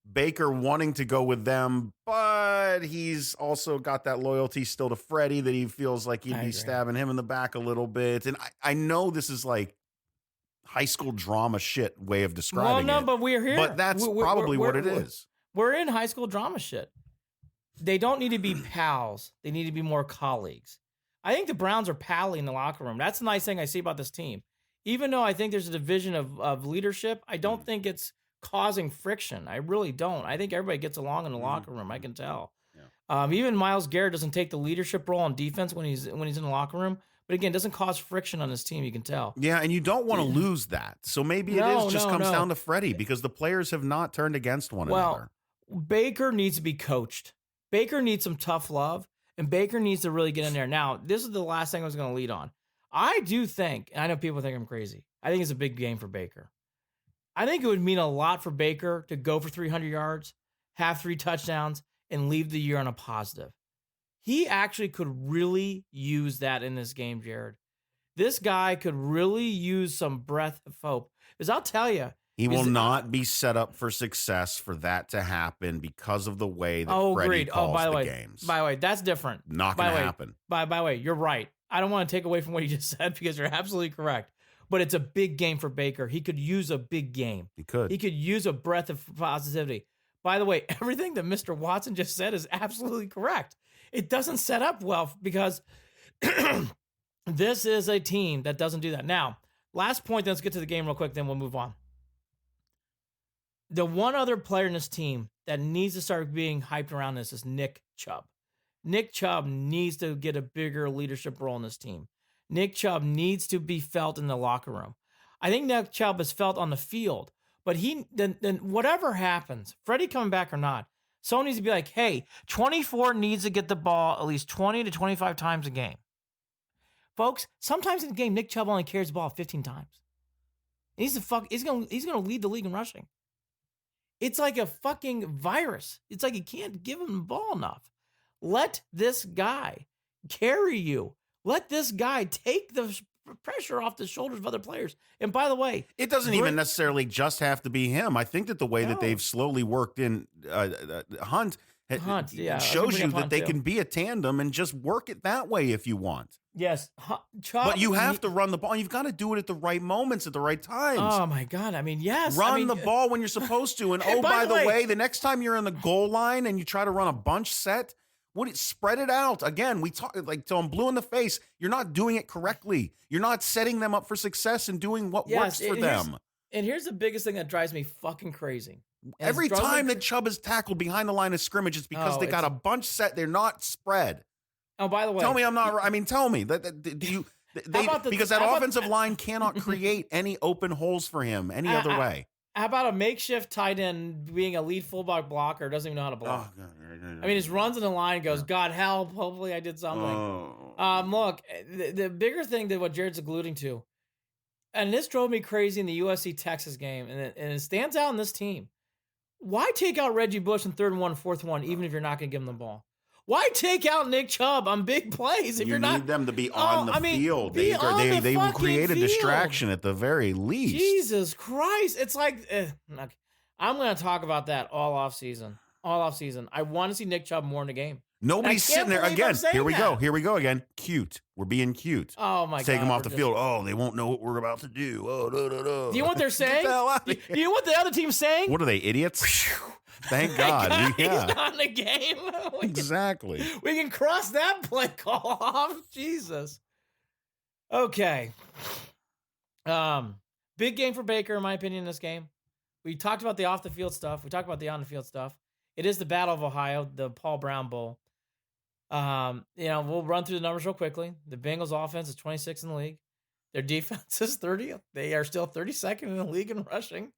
Baker wanting to go with them, but he's also got that loyalty still to Freddie that he feels like he'd be stabbing him in the back a little bit. And I know this is like high school drama shit way of describing it. But we're here. But that's probably what it is. We're in high school drama shit. They don't need to be pals. They need to be more colleagues. I think the Browns are pally in the locker room. That's the nice thing I see about this team. Even though I think there's a division of leadership, I don't think it's causing friction. I really don't. I think everybody gets along in the locker room. I can tell. Yeah. Even Myles Garrett doesn't take the leadership role on defense when he's in the locker room. But again, it doesn't cause friction on his team. You can tell. Yeah, and you don't want to lose that. So maybe it comes down to Freddie because the players have not turned against one another. Baker needs to be coached. Baker needs some tough love, and Baker needs to really get in there. Now, this is the last thing I was going to lead on. I do think, and I know people think I'm crazy, I think it's a big game for Baker. I think it would mean a lot for Baker to go for 300 yards, have 3 touchdowns, and leave the year on a positive. He actually could really use that in this game, Jared. This guy could really use some breath of hope. Because I'll tell you, he will not be set up for success for that to happen because of the way that Freddie calls the games. By the way, that's different. Not going to happen. By the way, you're right. I don't want to take away from what you just said because you're absolutely correct. But it's a big game for Baker. He could use a big game. He could use a breath of positivity. By the way, everything that Mr. Watson just said is absolutely correct. It doesn't set up well because this is a team that doesn't do that. Now, last point, let's get to the game real quick, then we'll move on. The one other player in this team that needs to start being hyped around this is Nick Chubb. Nick Chubb needs to get a bigger leadership role in this team. Nick Chubb needs to be felt in the locker room. I think Nick Chubb is felt on the field, but then whatever happens, Freddie coming back or not, someone needs to be like, hey, 24 needs to get the ball at least 20 to 25 times a game. Folks, sometimes in the game, Nick Chubb only carries the ball 15 times. He's gonna lead the league in rushing. It's like a fucking virus. It's like you can't give him the ball enough. Let this guy carry you. Let this guy take the pressure off the shoulders of other players. And by the way, it doesn't even necessarily just have to be him. I think that the way that they've slowly worked in Hunt shows you that they can be a tandem and just work it that way if you want. Yes. But you have to run the ball. You've got to do it at the right moments, at the right times. Oh, my God. I mean, yes. Run the ball when you're supposed to. And by the way, the next time you're in the goal line and you try to run a bunch set, spread it out. Again, we talk like till I'm blue in the face. You're not doing it correctly. You're not setting them up for success and doing what works for them. And here's the biggest thing that drives me fucking crazy. Every time that Chubb is tackled behind the line of scrimmage, it's because they got a bunch set. They're not spread. Oh, by the way, tell me I'm not. I mean, tell me because that offensive line cannot create any open holes for him any other way. How about a makeshift tight end being a lead fullback blocker, doesn't even know how to block? I mean, just runs in the line and goes, God help, hopefully I did something. Look, the bigger thing than what Jared's alluding to, and this drove me crazy in the USC-Texas game, and it stands out in this team. Why take out Reggie Bush in 3rd and 1, 4th and 1, even if you're not going to give him the ball? Why take out Nick Chubb on big plays if you're not? You need them to be on the field. They will create a distraction at the very least. Jesus Christ. It's like, I'm going to talk about that all off season. I want to see Nick Chubb more in the game. Nobody's sitting there again. Here we go again. Cute. We're being cute. Oh my God. Take them off the field. Oh, they won't know what we're about to do. Oh, Do you know what they're saying? Do you know what the other team's saying? What are they, idiots? Thank God. He's not in the game. Exactly. We can cross that play call off. Jesus. Okay. Big game for Baker, in my opinion, in this game. We talked about the off the field stuff. We talked about the on the field stuff. It is the Battle of Ohio, the Paul Brown Bowl. We'll run through the numbers real quickly. The Bengals offense is 26th in the league. Their defense is 30th. They are still 32nd in the league in rushing.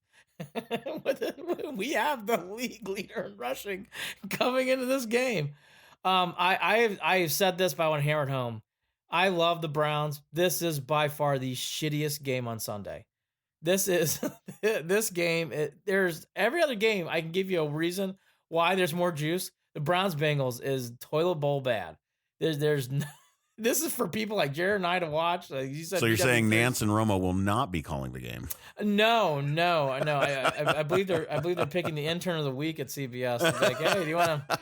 We have the league leader in rushing coming into this game. I have said this, but I want to hammer it home. I love the Browns. This is by far the shittiest game on Sunday. This game. There's every other game. I can give you a reason why there's more juice. The Browns Bengals is toilet bowl bad. There's This is for people like Jared and I to watch. Like you said, So you're saying BW3. Nance and Romo will not be calling the game? No. I believe they're picking the intern of the week at CBS. It's like, hey, do you want to?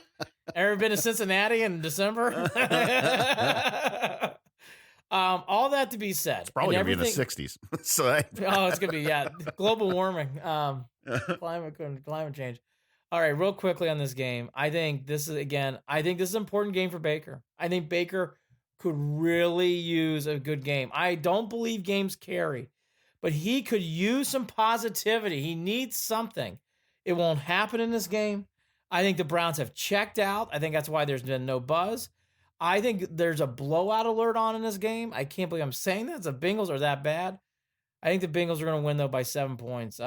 Ever been to Cincinnati in December? All that to be said, It's probably going to be in the 60s. So it's going to be global warming, climate change. All right, real quickly on this game, I think this is an important game for Baker. I think Baker could really use a good game. I don't believe games carry, but he could use some positivity. He needs something. It won't happen in this game. I think the Browns have checked out. I think that's why there's been no buzz. I think there's a blowout alert on in this game. I can't believe I'm saying that. The Bengals are that bad. I think the Bengals are going to win, though, by 7 points.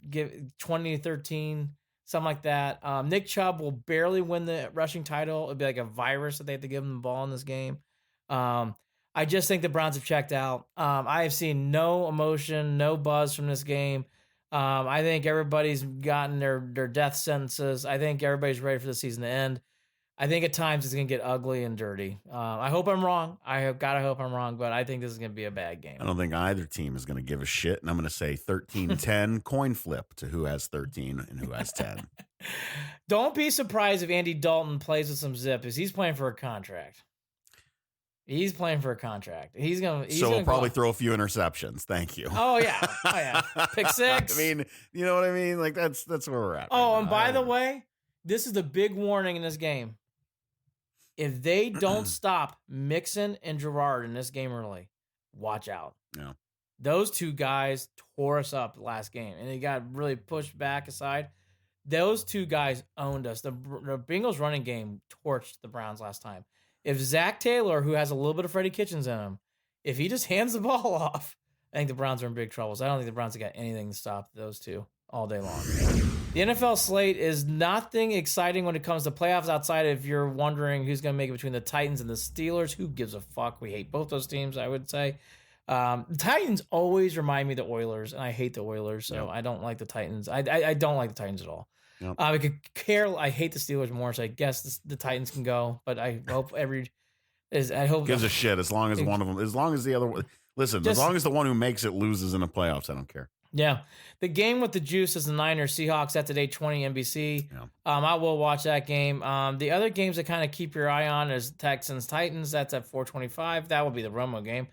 Give 20-13, something like that. Nick Chubb will barely win the rushing title. It'll be like a virus that they have to give him the ball in this game. I just think the Browns have checked out. I have seen no emotion, no buzz from this game. I think everybody's gotten their death sentences. I think everybody's ready for the season to end. I think at times it's going to get ugly and dirty. I hope I'm wrong. I have got to hope I'm wrong, but I think this is going to be a bad game. I don't think either team is going to give a shit, and I'm going to say 13-10 coin flip to who has 13 and who has 10. Don't be surprised if Andy Dalton plays with some zip, because he's playing for a contract. He's playing for a contract. So we'll probably throw a few interceptions. Thank you. Oh yeah. Pick six. I mean, you know what I mean? Like that's where we're at. Oh, right and now. by the way, this is the big warning in this game. If they don't stop Mixon and Jarid in this game early, watch out. Yeah. Those two guys tore us up last game, and they got really pushed back aside. Those two guys owned us. The Bengals running game torched the Browns last time. If Zach Taylor, who has a little bit of Freddie Kitchens in him, if he just hands the ball off, I think the Browns are in big trouble. So I don't think the Browns have got anything to stop those two all day long. The NFL slate is nothing exciting when it comes to playoffs outside if you're wondering who's going to make it between the Titans and the Steelers. Who gives a fuck? We hate both those teams, I would say. The Titans always remind me of the Oilers, and I hate the Oilers, so I don't like the Titans. I don't like the Titans at all. Yep. I hate the Steelers more, so I guess the Titans can go, but I hope gives a shit as long as one of them, as long as the other one. Listen, as long as the one who makes it loses in the playoffs, I don't care. Yeah. The game with the juice is the Niners Seahawks. That's at 8:20 NBC. Yeah. I will watch that game. The other games that kind of keep your eye on is Texans Titans. That's at 4:25. That will be the Romo game.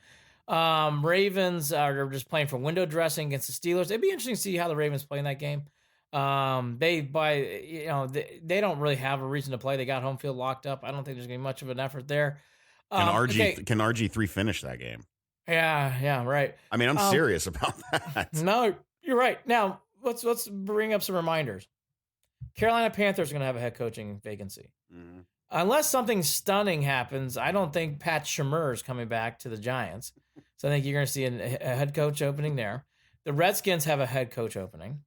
Ravens are just playing for window dressing against the Steelers. It'd be interesting to see how the Ravens play in that game. They don't really have a reason to play. They got home field locked up. I don't think there's gonna be much of an effort there. Can RG3 finish that game? Yeah, right. I mean, I'm serious about that. No, you're right. Now let's bring up some reminders. Carolina Panthers are gonna have a head coaching vacancy. Mm-hmm. Unless something stunning happens, I don't think Pat Shurmur is coming back to the Giants. So I think you're gonna see a head coach opening there. The Redskins have a head coach opening.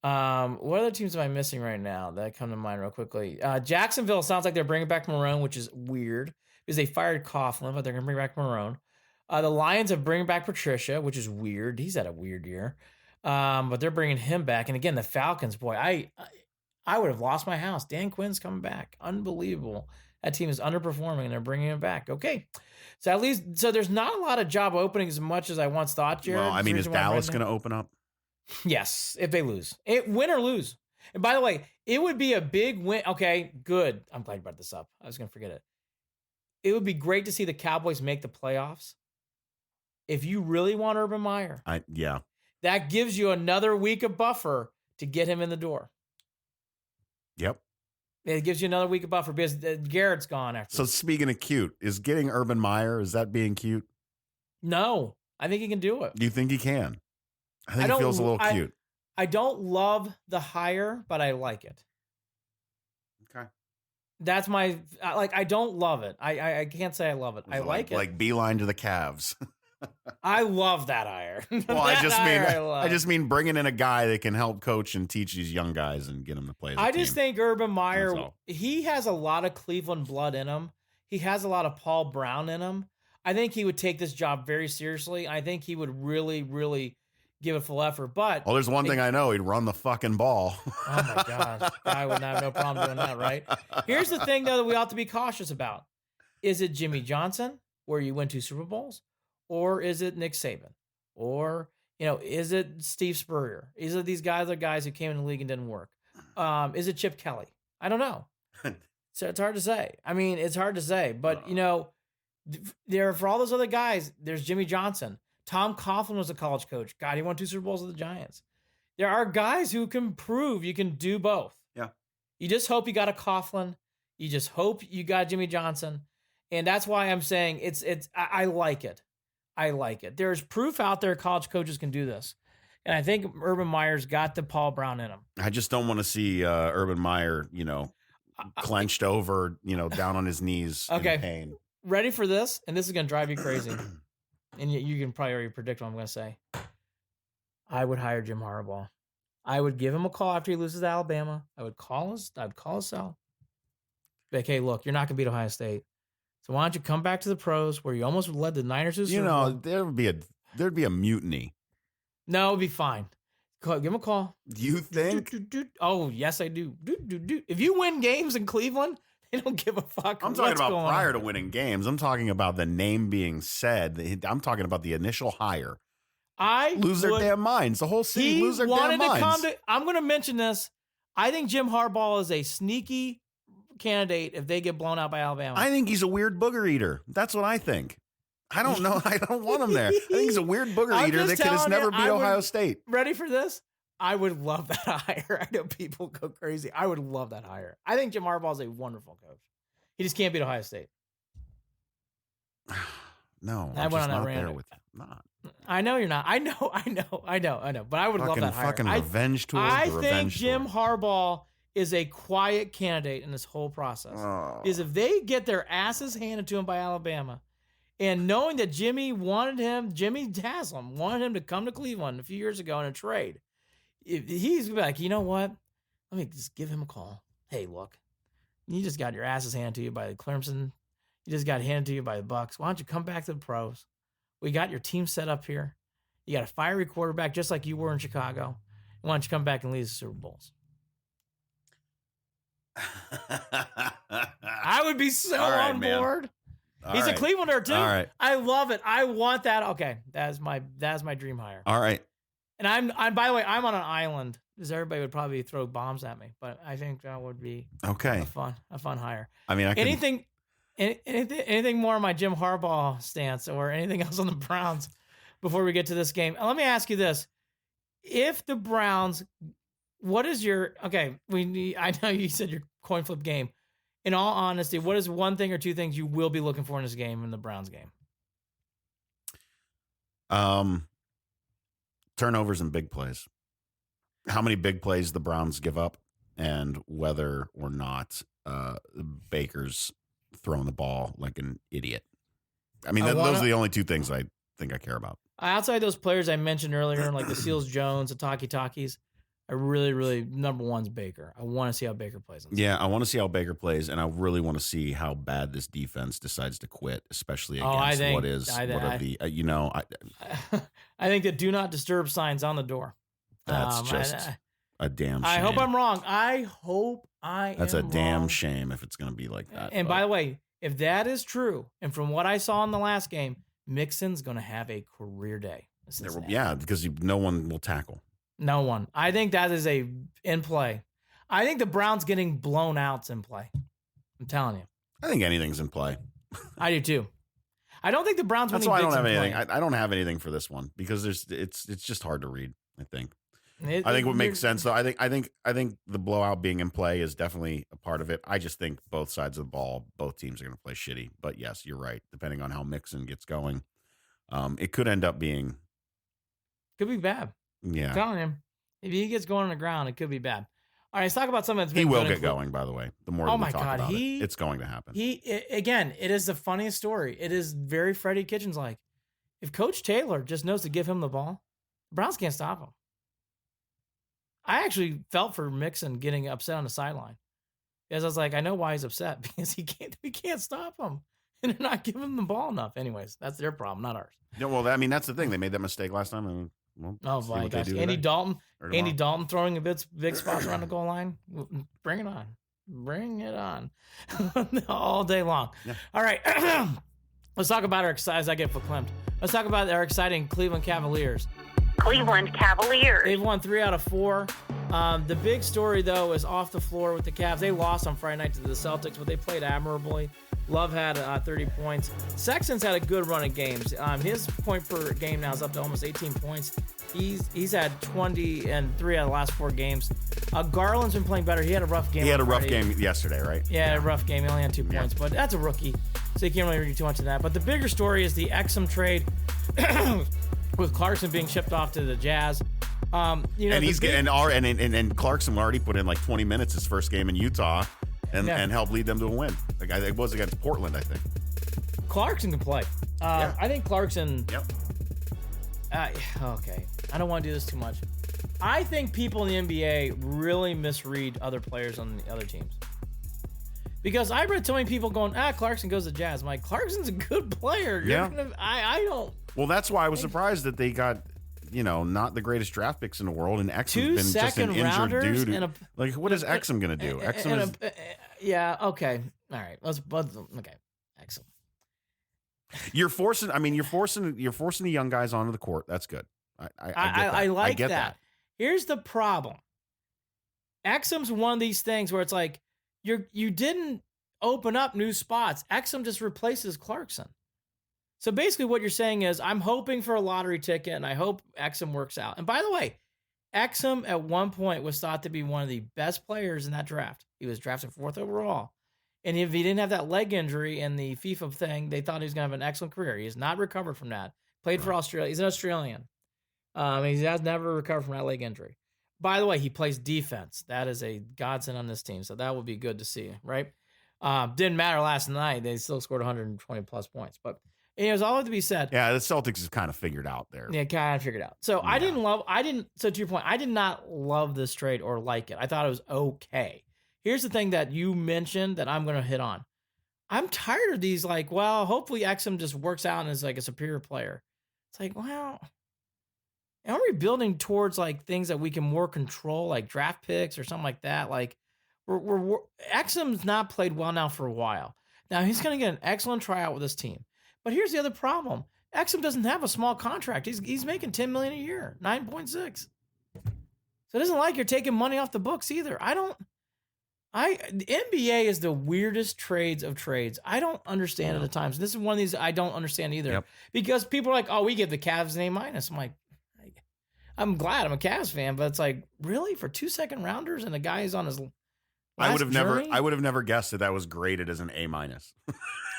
What other teams am I missing right now that come to mind real quickly? Jacksonville sounds like they're bringing back Marone, which is weird because they fired Coughlin, but they're going to bring back Marone. The Lions have bringing back Patricia, which is weird. He's had a weird year. But they're bringing him back. And again, the Falcons, boy, I would have lost my house. Dan Quinn's coming back. Unbelievable. That team is underperforming and they're bringing him back. Okay. So at least, there's not a lot of job openings as much as I once thought, Jared. Well, I mean, is Dallas going to open up? Yes, if they lose. Win or lose. And by the way, it would be a big win. Okay, good. I'm glad you brought this up. I was going to forget it. It would be great to see the Cowboys make the playoffs. If you really want Urban Meyer. Yeah. That gives you another week of buffer to get him in the door. Yep. It gives you another week of buffer because Garrett's gone after. So speaking of cute, is getting Urban Meyer, is that being cute? No, I think he can do it. Do you think he can? I think it feels a little cute. I don't love the hire, but I like it. Okay. That's my, I don't love it. I can't say I love it. I like it. Like beeline to the Cavs. I love that hire. Well, I just mean bringing in a guy that can help coach and teach these young guys and get them to play. I just think Urban Meyer, he has a lot of Cleveland blood in him. He has a lot of Paul Brown in him. I think he would take this job very seriously. I think he would really, really give it full effort. But there's one thing I know: he'd run the fucking ball. Oh my gosh, I would have no problem doing that. Right? Here's the thing, though, that we ought to be cautious about: is it Jimmy Johnson? where you win 2 Super Bowls? Or is it Nick Saban? Or, is it Steve Spurrier? Is it these guys who came in the league and didn't work? Is it Chip Kelly? I don't know. So it's hard to say. I mean, it's hard to say. But, there for all those other guys, there's Jimmy Johnson. Tom Coughlin was a college coach. God, he won 2 Super Bowls with the Giants. There are guys who can prove you can do both. Yeah. You just hope you got a Coughlin. You just hope you got Jimmy Johnson. And that's why I'm saying I like it. I like it. There's proof out there college coaches can do this. And I think Urban Meyer's got the Paul Brown in him. I just don't want to see Urban Meyer, clenched over, down on his knees in pain. Ready for this? And this is going to drive you crazy. And you can probably already predict what I'm going to say. I would hire Jim Harbaugh. I would give him a call after he loses to Alabama. I'd call his cell. Be like, hey, look, you're not going to beat Ohio State. So why don't you come back to the pros where you almost led the Niners to the Super Bowl? There'd be a mutiny. No, it'd be fine. Give him a call. Do you think? Oh, yes, I do. If you win games in Cleveland, they don't give a fuck. I'm talking about prior to winning games. I'm talking about the name being said. I'm talking about the initial hire. Lose their damn minds. The whole city lose their damn minds. I'm going to mention this. I think Jim Harbaugh is a sneaky candidate if they get blown out by Alabama. I think he's a weird booger eater. That's what I think. I don't know. I don't want him there. I think he's a weird booger eater that could never beat Ohio State. Ready for this? I would love that hire. I know people go crazy. I would love that hire. I think Jim Harbaugh is a wonderful coach. He just can't beat Ohio State. No, I went on that rant. I know you're not. I know. But I would love that hire. Fucking revenge tour. I think Jim Harbaugh is a quiet candidate in this whole process. Is if they get their asses handed to him by Alabama, and knowing that Jimmy Haslam wanted him to come to Cleveland a few years ago in a trade, if he's gonna be like, you know what? Let me just give him a call. Hey, look, you just got your asses handed to you by the Clemson. You just got handed to you by the Bucks. Why don't you come back to the pros? We got your team set up here. You got a fiery quarterback just like you were in Chicago. Why don't you come back and lead the Super Bowls? I would be so on board. He's a Clevelander too. All right. I love it. I want that. Okay, that's my dream hire. All right. And I'm by the way, I'm on an island because everybody would probably throw bombs at me, but I think that would be a fun hire. I mean, anything more on my Jim Harbaugh stance or anything else on the Browns before we get to this game? Let me ask you this: if the Browns, what is your I know you said your coin flip game. In all honesty, what is one thing or two things you will be looking for in this game, in the Browns game? Turnovers and big plays. How many big plays the Browns give up, and whether or not Baker's throwing the ball like an idiot. I mean, those are the only two things I think I care about. Outside those players I mentioned earlier, like the Seals Jones, the Takis, I really, number one's Baker. I want to see how Baker plays. Yeah, I want to see how Baker plays, and I really want to see how bad this defense decides to quit, especially against I think the do not disturb sign's on the door. That's just a damn shame. I hope I'm wrong. I hope I That's am a damn wrong. Shame if it's going to be like that. And by the way, if that is true, and from what I saw in the last game, Mixon's going to have a career day. Because no one will tackle. No one. I think that is in play. I think the Browns getting blown out's in play. I'm telling you. I think anything's in play. I do too. I don't think the Browns. That's why I don't have anything. I don't have anything for this one because it's just hard to read. I think. I think what makes sense though. I think the blowout being in play is definitely a part of it. I just think both sides of the ball, both teams are going to play shitty. But yes, you're right. Depending on how Mixon gets going, it could end up being. Could be bad. Yeah. I'm telling him, if he gets going on the ground, it could be bad. All right, let's talk about something that's been He will get going, by the way. The more we talk about it, it's going to happen. Again, it is the funniest story. It is very Freddie Kitchens-like. If Coach Taylor just knows to give him the ball, the Browns can't stop him. I actually felt for Mixon getting upset on the sideline. Because I was like, I know why he's upset. Because we can't stop him. And they're not giving him the ball enough. Anyways, that's their problem, not ours. Yeah, well, I mean, that's the thing. They made that mistake last time. Oh my gosh! Andy Dalton throwing a big spots around the goal line. Bring it on, all day long. Yeah. All right, Let's talk about as I get verklempt. Let's talk about our exciting Cleveland Cavaliers. Cleveland Cavaliers. They've won 3 out of 4. The big story, though, is off the floor with the Cavs. They lost on Friday night to the Celtics, but they played admirably. Love had 30 points. Sexton's had a good run of games. His point per game now is up to almost 18 points. He's had 20 and 3 out of the last 4 games. Garland's been playing better. He had a rough game. He had a rough game yesterday, right? Yeah, a rough game. He only had 2 points, but that's a rookie, so you can't really read too much of that. But the bigger story is the Exum trade with Clarkson being shipped off to the Jazz. And Clarkson already put in like 20 minutes his first game in Utah and helped lead them to a win. It was against Portland, I think. Clarkson can play. I think Clarkson. Yep. Okay. I don't want to do this too much. I think people in the NBA really misread other players on the other teams. Because I read so many people going, Clarkson goes to Jazz. I'm like, Clarkson's a good player. I don't. Well, that's why I was surprised that they got, not the greatest draft picks in the world. And Exum's been just an injured dude. What is Exum going to do? Exum is. Yeah, okay. All right. Okay. Exum. You're forcing the young guys onto the court. That's good. I like that. Here's the problem. Exum's one of these things where it's like you didn't open up new spots. Exum just replaces Clarkson. So basically what you're saying is I'm hoping for a lottery ticket and I hope Exum works out. And by the way, Exum at one point was thought to be one of the best players in that draft. He was drafted 4th overall. And if he didn't have that leg injury and the FIFA thing, they thought he was going to have an excellent career. He has not recovered from that. Played for Australia. He's an Australian. He has never recovered from that leg injury. By the way, he plays defense. That is a godsend on this team. So that would be good to see, right? Didn't matter last night. They still scored 120 plus points. But it was all to be said. Yeah, the Celtics is kind of figured out there. Yeah, kind of figured out. So yeah. So to your point, I did not love this trade or like it. I thought it was okay. Here's the thing that you mentioned that I'm going to hit on. I'm tired of these hopefully Exum just works out and is like a superior player. It's like, and we're building towards things that we can more control, like draft picks or something like that. We're Exum's not played well now for a while. Now he's going to get an excellent tryout with this team. But here's the other problem. Exum doesn't have a small contract. He's making $10 million a year, 9.6. So it isn't like you're taking money off the books either. The NBA is the weirdest trades of trades. I don't understand at the times. This is one of these I don't understand either. Because people are like, we give the Cavs an A-. I'm like, I'm glad I'm a Cavs fan, but it's like, really? For 2 second rounders and the guy is on his I would have never guessed that was graded as an A-.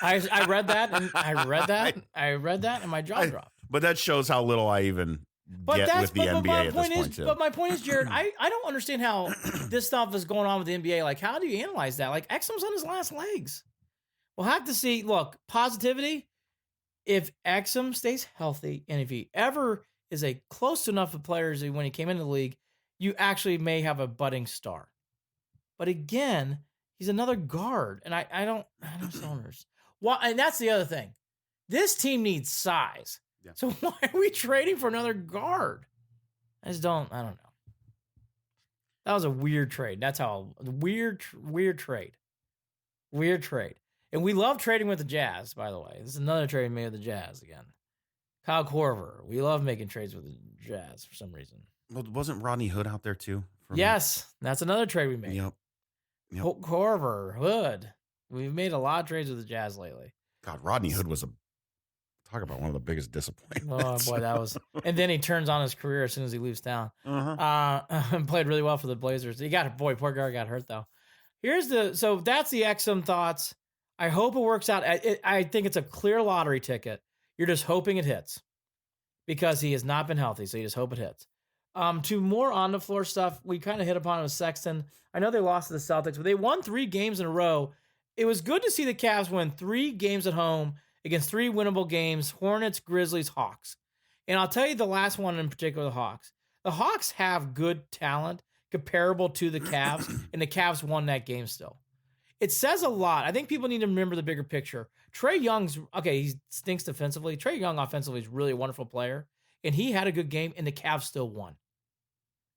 I read that and I read that and my jaw dropped. But that shows how little I even get with the NBA at this point too. But my point is, Jared, I don't understand how this stuff is going on with the NBA. Like, how do you analyze that? Like, Exum's on his last legs. We'll have to see. Look, positivity. If Exum stays healthy and if he ever is a close enough of players when he came into the league, you actually may have a budding star. But again, he's another guard, and I don't cylinders. Well, and that's the other thing. This team needs size. Yeah. So why are we trading for another guard? I don't know. That was a weird trade. That's how weird trade. Weird trade. And we love trading with the Jazz, by the way. This is another trade made with the Jazz again. Kyle Korver. We love making trades with the Jazz for some reason. Well, wasn't Rodney Hood out there too? Yes, that's another trade we made. Yep. Korver, Hood. We've made a lot of trades with the Jazz lately. God, Rodney Hood was talk about one of the biggest disappointments. Oh boy, that was. And then he turns on his career as soon as he leaves town. Played really well for the Blazers. Poor guy got hurt though. So that's the Exum thoughts. I hope it works out. I think it's a clear lottery ticket. You're just hoping it hits because he has not been healthy. So you just hope it hits. To more on the floor stuff, we kind of hit upon it with Sexton. I know they lost to the Celtics, but they won 3 games in a row. It was good to see the Cavs win 3 games at home against 3 winnable games: Hornets, Grizzlies, Hawks. And I'll tell you the last one in particular, the Hawks. The Hawks have good talent comparable to the Cavs, and the Cavs won that game still. It says a lot. I think people need to remember the bigger picture. Trae Young's, he stinks defensively. Trae Young offensively is really a wonderful player, and he had a good game, and the Cavs still won.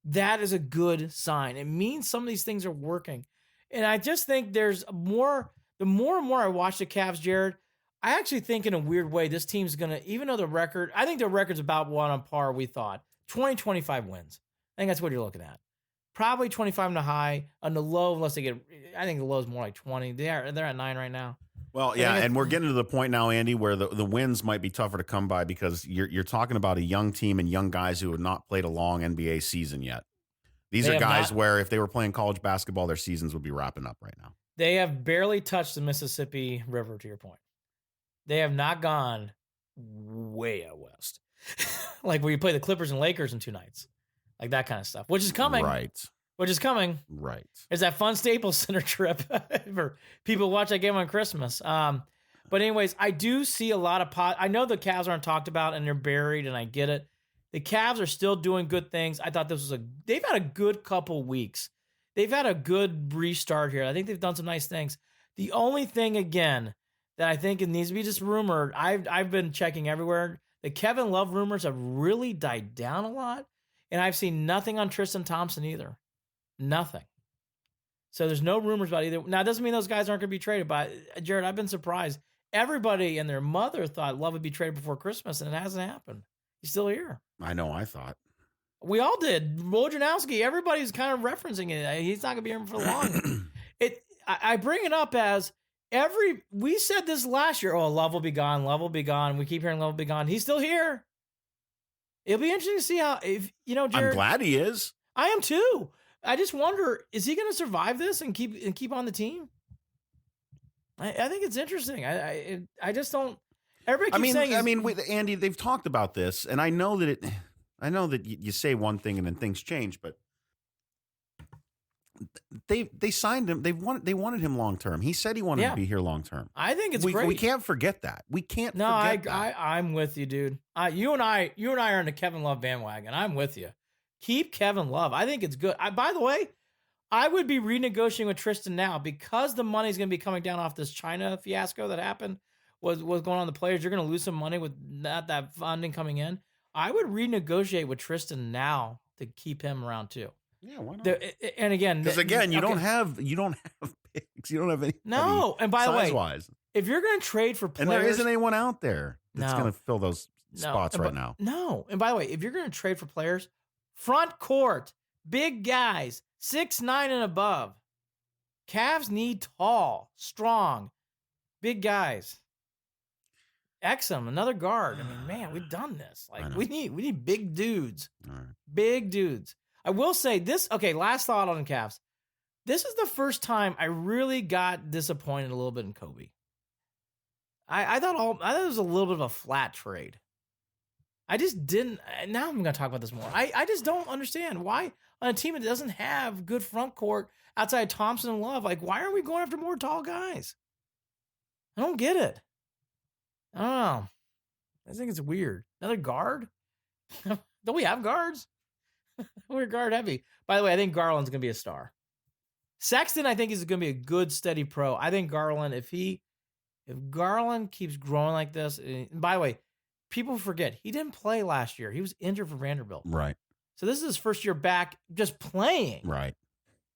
That is a good sign. It means some of these things are working. And I just think there's more, the more and more I watch the Cavs, Jared, I actually think in a weird way, this team's going to, even though I think the record's about one on par, we thought. 20, 25 wins. I think that's what you're looking at. Probably 25 on the high, on the low, unless they get, I think the low is more like 20. They're at 9 right now. Well, yeah, and we're getting to the point now, Andy, where the wins might be tougher to come by because you're talking about a young team and young guys who have not played a long NBA season yet. These are guys where if they were playing college basketball, their seasons would be wrapping up right now. They have barely touched the Mississippi River, to your point. They have not gone way out west. Like where you play the Clippers and Lakers in 2 nights. Like that kind of stuff, which is coming. Right. Which is coming. Right. It's that fun Staples Center trip for people who watch that game on Christmas. But anyways, I do see a lot of I know the Cavs aren't talked about and they're buried, and I get it. The Cavs are still doing good things. I thought they've had a good couple weeks. They've had a good restart here. I think they've done some nice things. The only thing, again, that I think it needs to be just rumored, I've been checking everywhere. The Kevin Love rumors have really died down a lot, and I've seen nothing on Tristan Thompson either. Nothing. So there's no rumors about either. Now, it doesn't mean those guys aren't going to be traded, but Jared, I've been surprised. Everybody and their mother thought Love would be traded before Christmas, and it hasn't happened. He's still here. I know, I thought. We all did. Wojnarowski, everybody's kind of referencing it. He's not going to be here for long. I bring it up as we said this last year. Oh, Love will be gone. Love will be gone. We keep hearing Love will be gone. He's still here. It'll be interesting to see Jared. I'm glad he is. I am too. I just wonder, is he going to survive this and keep on the team? I think it's interesting. I just don't. Everybody keeps saying. With Andy, they've talked about this, and I know that you say one thing and then things change, but they signed him. They wanted him long term. He said he wanted to be here long term. I think it's great. We can't forget that. We can't. No, forget that. I'm with you, dude. You and I are on the Kevin Love bandwagon. I'm with you. Keep Kevin Love. I think it's good. By the way, I would be renegotiating with Tristan now because the money's going to be coming down off this China fiasco that happened. Was going on with the players. You're going to lose some money with not that funding coming in. I would renegotiate with Tristan now to keep him around too. Yeah, why not? And again, because you don't have picks. You don't have any. No, and by the way, size-wise, if you're going to trade for players, and there isn't anyone out there that's going to fill those spots right now. No, and by the way, if you're going to trade for players, front court, big guys, 6'9" and above. Cavs need tall, strong, big guys. Exum, another guard. I mean, man, we've done this. Like we need big dudes. All right. Big dudes. I will say this. Okay, last thought on the Cavs. This is the first time I really got disappointed a little bit in Kobe. I thought it was a little bit of a flat trade. I just didn't. Now I'm going to talk about this more. I just don't understand why on a team that doesn't have good front court outside Thompson and Love. Like, why are we going after more tall guys? I don't get it. I don't know. I think it's weird. Another guard? Don't we have guards? We're guard heavy. By the way, I think Garland's going to be a star. Sexton, I think, is going to be a good, steady pro. I think Garland, if Garland keeps growing like this, and by the way, people forget, he didn't play last year. He was injured for Vanderbilt. Right. So this is his first year back just playing. Right.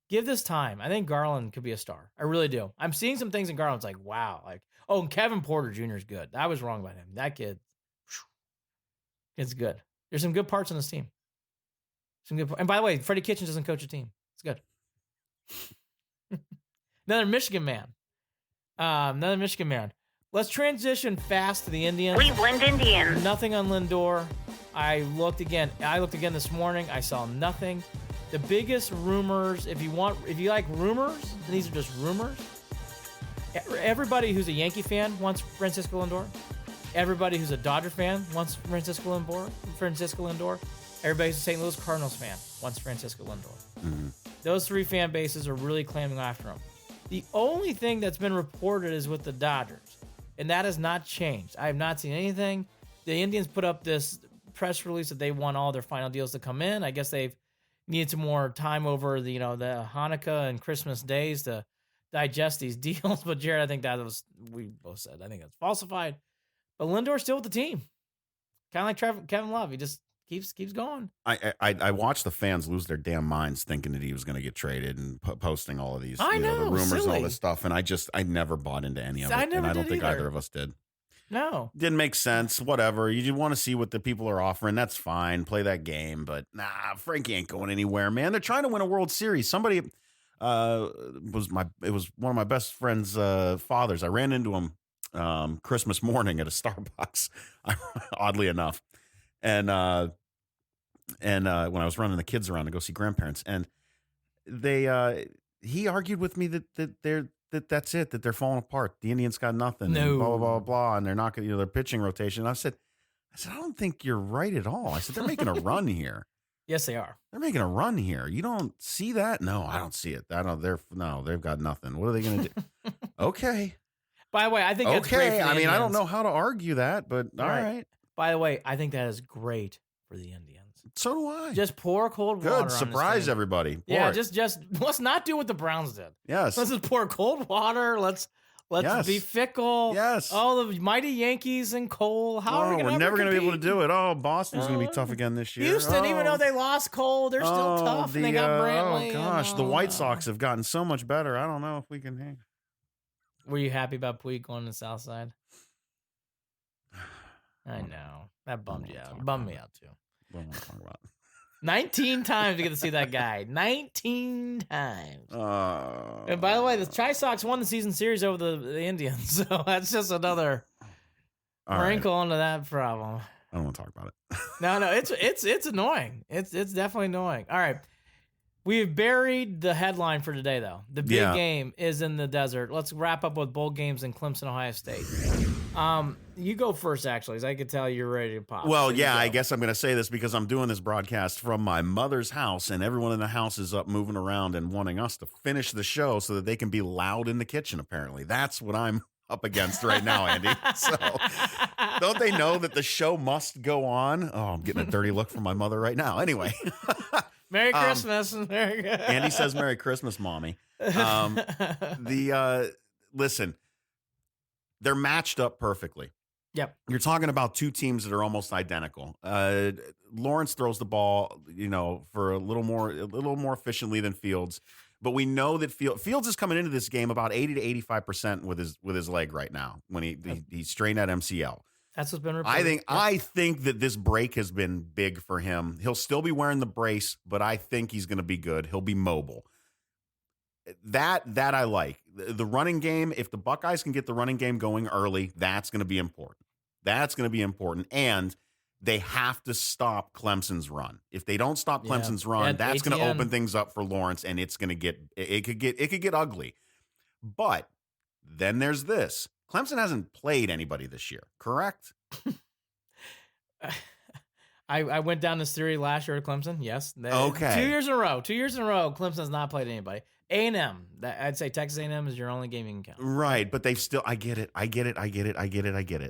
Give this time. I think Garland could be a star. I really do. I'm seeing some things in Garland. It's like, wow. Like, oh, and Kevin Porter Jr. is good. I was wrong about him. That kid, it's good. There's some good parts on this team. And by the way, Freddie Kitchens doesn't coach a team. It's good. Another Michigan man. Let's transition fast to the Indians. Cleveland Indians. Nothing on Lindor. I looked again this morning. I saw nothing. The biggest rumors, if you like rumors, and these are just rumors. Everybody who's a Yankee fan wants Francisco Lindor. Everybody who's a Dodger fan wants Francisco Lindor. Everybody who's a St. Louis Cardinals fan wants Francisco Lindor. Mm-hmm. Those three fan bases are really clamming after him. The only thing that's been reported is with the Dodgers, and that has not changed. I have not seen anything. The Indians put up this press release that they want all their final deals to come in. I guess they've needed some more time over the Hanukkah and Christmas days to digest these deals. But Jared, I think we both said, I think that's falsified. But Lindor's still with the team. Kind of like Kevin Love. He just keeps going. I watched the fans lose their damn minds thinking that he was going to get traded and posting all of these the rumors and all this stuff. And I never bought into any of it. And I don't think either of us did. No. Didn't make sense. Whatever. You want to see what the people are offering. That's fine. Play that game. But Frankie ain't going anywhere, man. They're trying to win a World Series. Somebody it was one of my best friend's fathers. I ran into him Christmas morning at a Starbucks, oddly enough. And when I was running the kids around to go see grandparents, and he argued with me that's it, that they're falling apart. The Indians got nothing. No. And blah, blah, blah, blah. And they're not going to, their pitching rotation. And I said, I don't think you're right at all. I said, they're making a run here. Yes, they are. They're making a run here. You don't see that? No, I don't see it. They've got nothing. What are they going to do? Okay. By the way, I think that's great for the Indians. I don't know how to argue that, but all right. By the way, I think that is great for the Indians. So do I. Just pour cold water. Good. Surprise everybody. Yeah, just let's not do what the Browns did. Yes. Let's just pour cold water. Let's be fickle. Yes. Oh, the mighty Yankees and Cole. We're never going to be able to do it. Oh, Boston's going to be tough again this year. Houston, even though they lost Cole, they're still tough. And they got Brantley. Oh, gosh. The White Sox have gotten so much better. I don't know if we can hang. Were you happy about Puig going to the South Side? I know. That bummed you out. Bummed me out, too. What am I talking about? 19 times to get to see that guy. 19 times. And by the way, the Chi Sox won the season series over the Indians, so that's just another wrinkle onto that problem. I don't want to talk about it. No, it's annoying. It's definitely annoying. All right. We've buried the headline for today, though. The big game is in the desert. Let's wrap up with bowl games in Clemson, Ohio State. You go first, actually, as I could tell you're ready to pop. Well, yeah, I guess I'm going to say this because I'm doing this broadcast from my mother's house, and everyone in the house is up moving around and wanting us to finish the show so that they can be loud in the kitchen, apparently. That's what I'm up against right now, Andy. So don't they know that the show must go on? Oh, I'm getting a dirty look from my mother right now. Anyway. Merry Christmas. Andy says Merry Christmas, Mommy. Listen, they're matched up perfectly. Yep. You're talking about two teams that are almost identical. Lawrence throws the ball, for a little more efficiently than Fields, but we know that Fields is coming into this game about 80 to 85% with his leg right now when he strained that MCL. That's what's been reported. I think that this break has been big for him. He'll still be wearing the brace, but I think he's going to be good. He'll be mobile. That I like. The running game, if the Buckeyes can get the running game going early, that's going to be important. And they have to stop Clemson's run. If they don't stop Clemson's run, that's going to open things up for Lawrence, and it could get ugly. But then there's this. Clemson hasn't played anybody this year, correct? I went down this theory last year at Clemson. Yes. Okay. 2 years in a row. Clemson has not played anybody. A&M. I'd say Texas A&M is your only game you can count. Right, but they've still. I get it.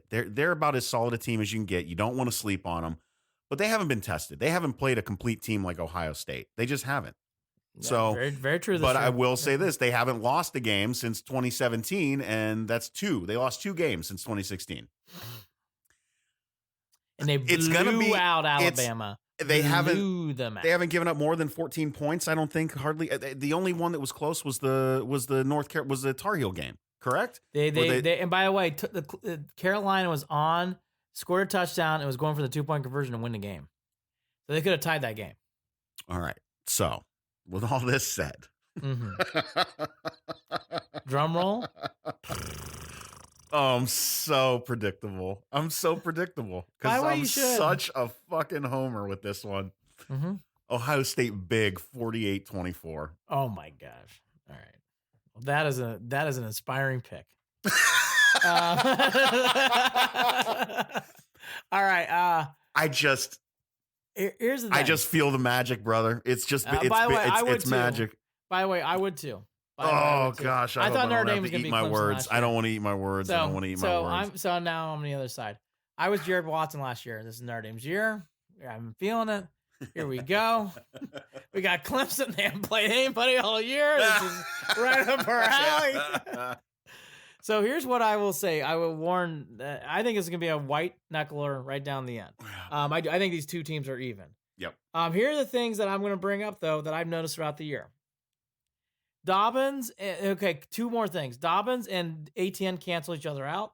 They're about as solid a team as you can get. You don't want to sleep on them, but they haven't been tested. They haven't played a complete team like Ohio State. They just haven't. Yeah, so very, very true. But I will say this: they haven't lost a game since 2017, and that's two. They lost 2 games since 2016. And they blew out Alabama. They haven't given up more than 14 points. I don't think hardly. The only one that was close was the Tar Heel game. Correct. And by the way, Carolina was on, scored a touchdown, and was going for the 2-point conversion to win the game. So they could have tied that game. All right. So with all this said, drum roll. Oh, I'm so predictable because I'm such a fucking homer with this one. Mm-hmm. Ohio State big 48-24. Oh my gosh. All right. Well, that is an inspiring pick. All right. Here's the thing. I just feel the magic, brother. It's just it's magic. By the way, I would too. Oh gosh! I thought Notre Dame was going to be my Clemson words. I don't want to eat my words. I don't want to eat my words. So now I'm on the other side. I was Jared Watson last year. This is Notre Dame's year. I'm feeling it. Here we go. We got Clemson. They haven't played anybody all year. This is right up our alley. So here's what I will say. I will warn. I think it's going to be a white knuckler right down the end. I think these two teams are even. Yep. Here are the things that I'm going to bring up though that I've noticed throughout the year. Dobbins, okay, 2 more things. Dobbins and ATN cancel each other out.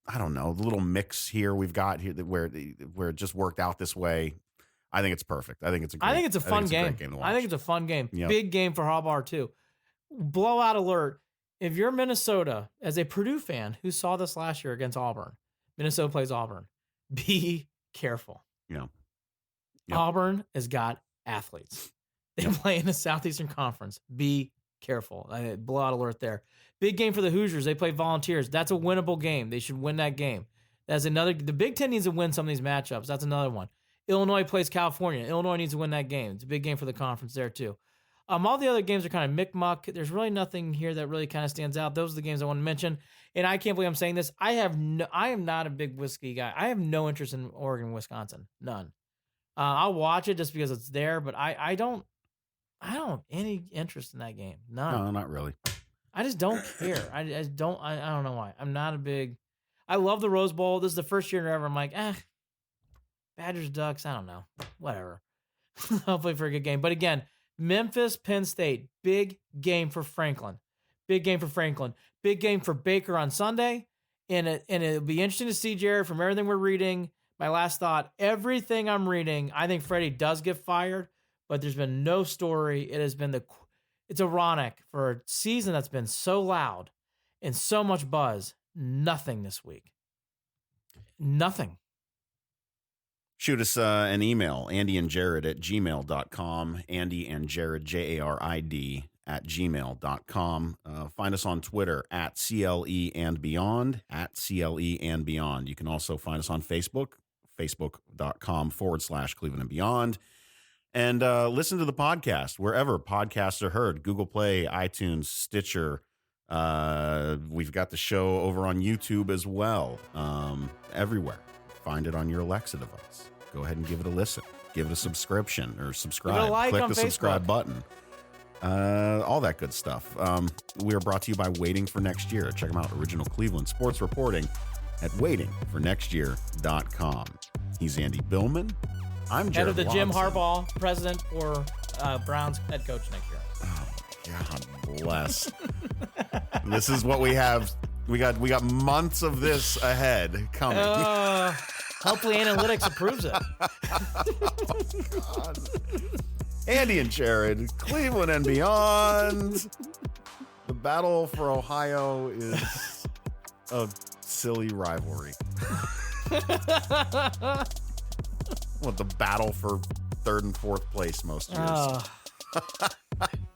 I don't know, the little mix here we've got here where it just worked out this way. I think it's perfect. I think it's a fun game. Great game to watch. I think it's a fun game. Yep. Big game for Harbaugh too. Blowout alert. If you're Minnesota, as a Purdue fan who saw this last year against Auburn, Minnesota plays Auburn. Be careful. Yep. Auburn has got athletes. They play in the Southeastern Conference. Be careful. Blowout alert there. Big game for the Hoosiers. They play Volunteers. That's a winnable game. They should win that game. That's another. The Big Ten needs to win some of these matchups. That's another one. Illinois plays California. Illinois needs to win that game. It's a big game for the conference there too. All the other games are kind of mick-muck. There's really nothing here that really kind of stands out. Those are the games I want to mention. And I can't believe I'm saying this. I am not a big whiskey guy. I have no interest in Oregon, Wisconsin. None. I'll watch it just because it's there, but I don't have any interest in that game. None. No, not really. I just don't care. I don't know why. I'm not a big. I love the Rose Bowl. This is the first year ever. I'm like, Badgers, Ducks. I don't know. Whatever. Hopefully for a good game. But again, Memphis, Penn State. Big game for Franklin. Big game for Franklin. Big game for Baker on Sunday. And it'll be interesting to see, Jared, from everything we're reading. My last thought, everything I'm reading, I think Freddie does get fired, but there's been no story. It's ironic for a season that's been so loud and so much buzz. Nothing this week. Nothing. Shoot us an email, andyandjared@gmail.com, Andy and Jared, Jarid @gmail.com. Find us on Twitter @CLE and Beyond, @CLE and Beyond. You can also find us on Facebook, facebook.com/Cleveland and Beyond. And listen to the podcast wherever podcasts are heard. Google Play, iTunes, Stitcher. We've got the show over on YouTube as well. Everywhere. Find it on your Alexa device. Go ahead and give it a listen. Give it a subscription or subscribe. Give it a like Click on the Facebook. subscribe button. All that good stuff. We are brought to you by Waiting for Next Year. Check them out. Original Cleveland sports reporting at waitingfornextyear.com. He's Andy Billman. I'm Jared Head of the Watson. Jim Harbaugh, president for Browns head coach next year. Oh, God bless. This is what we have. We got months of this ahead coming. Hopefully analytics approves it. Oh, God. Andy and Jared, Cleveland and Beyond. The battle for Ohio is a silly rivalry. What, the battle for third and fourth place most years. Oh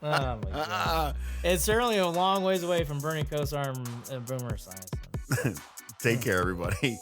my God. It's certainly a long ways away from Bernie Kosar and Boomer Science. Take care, everybody.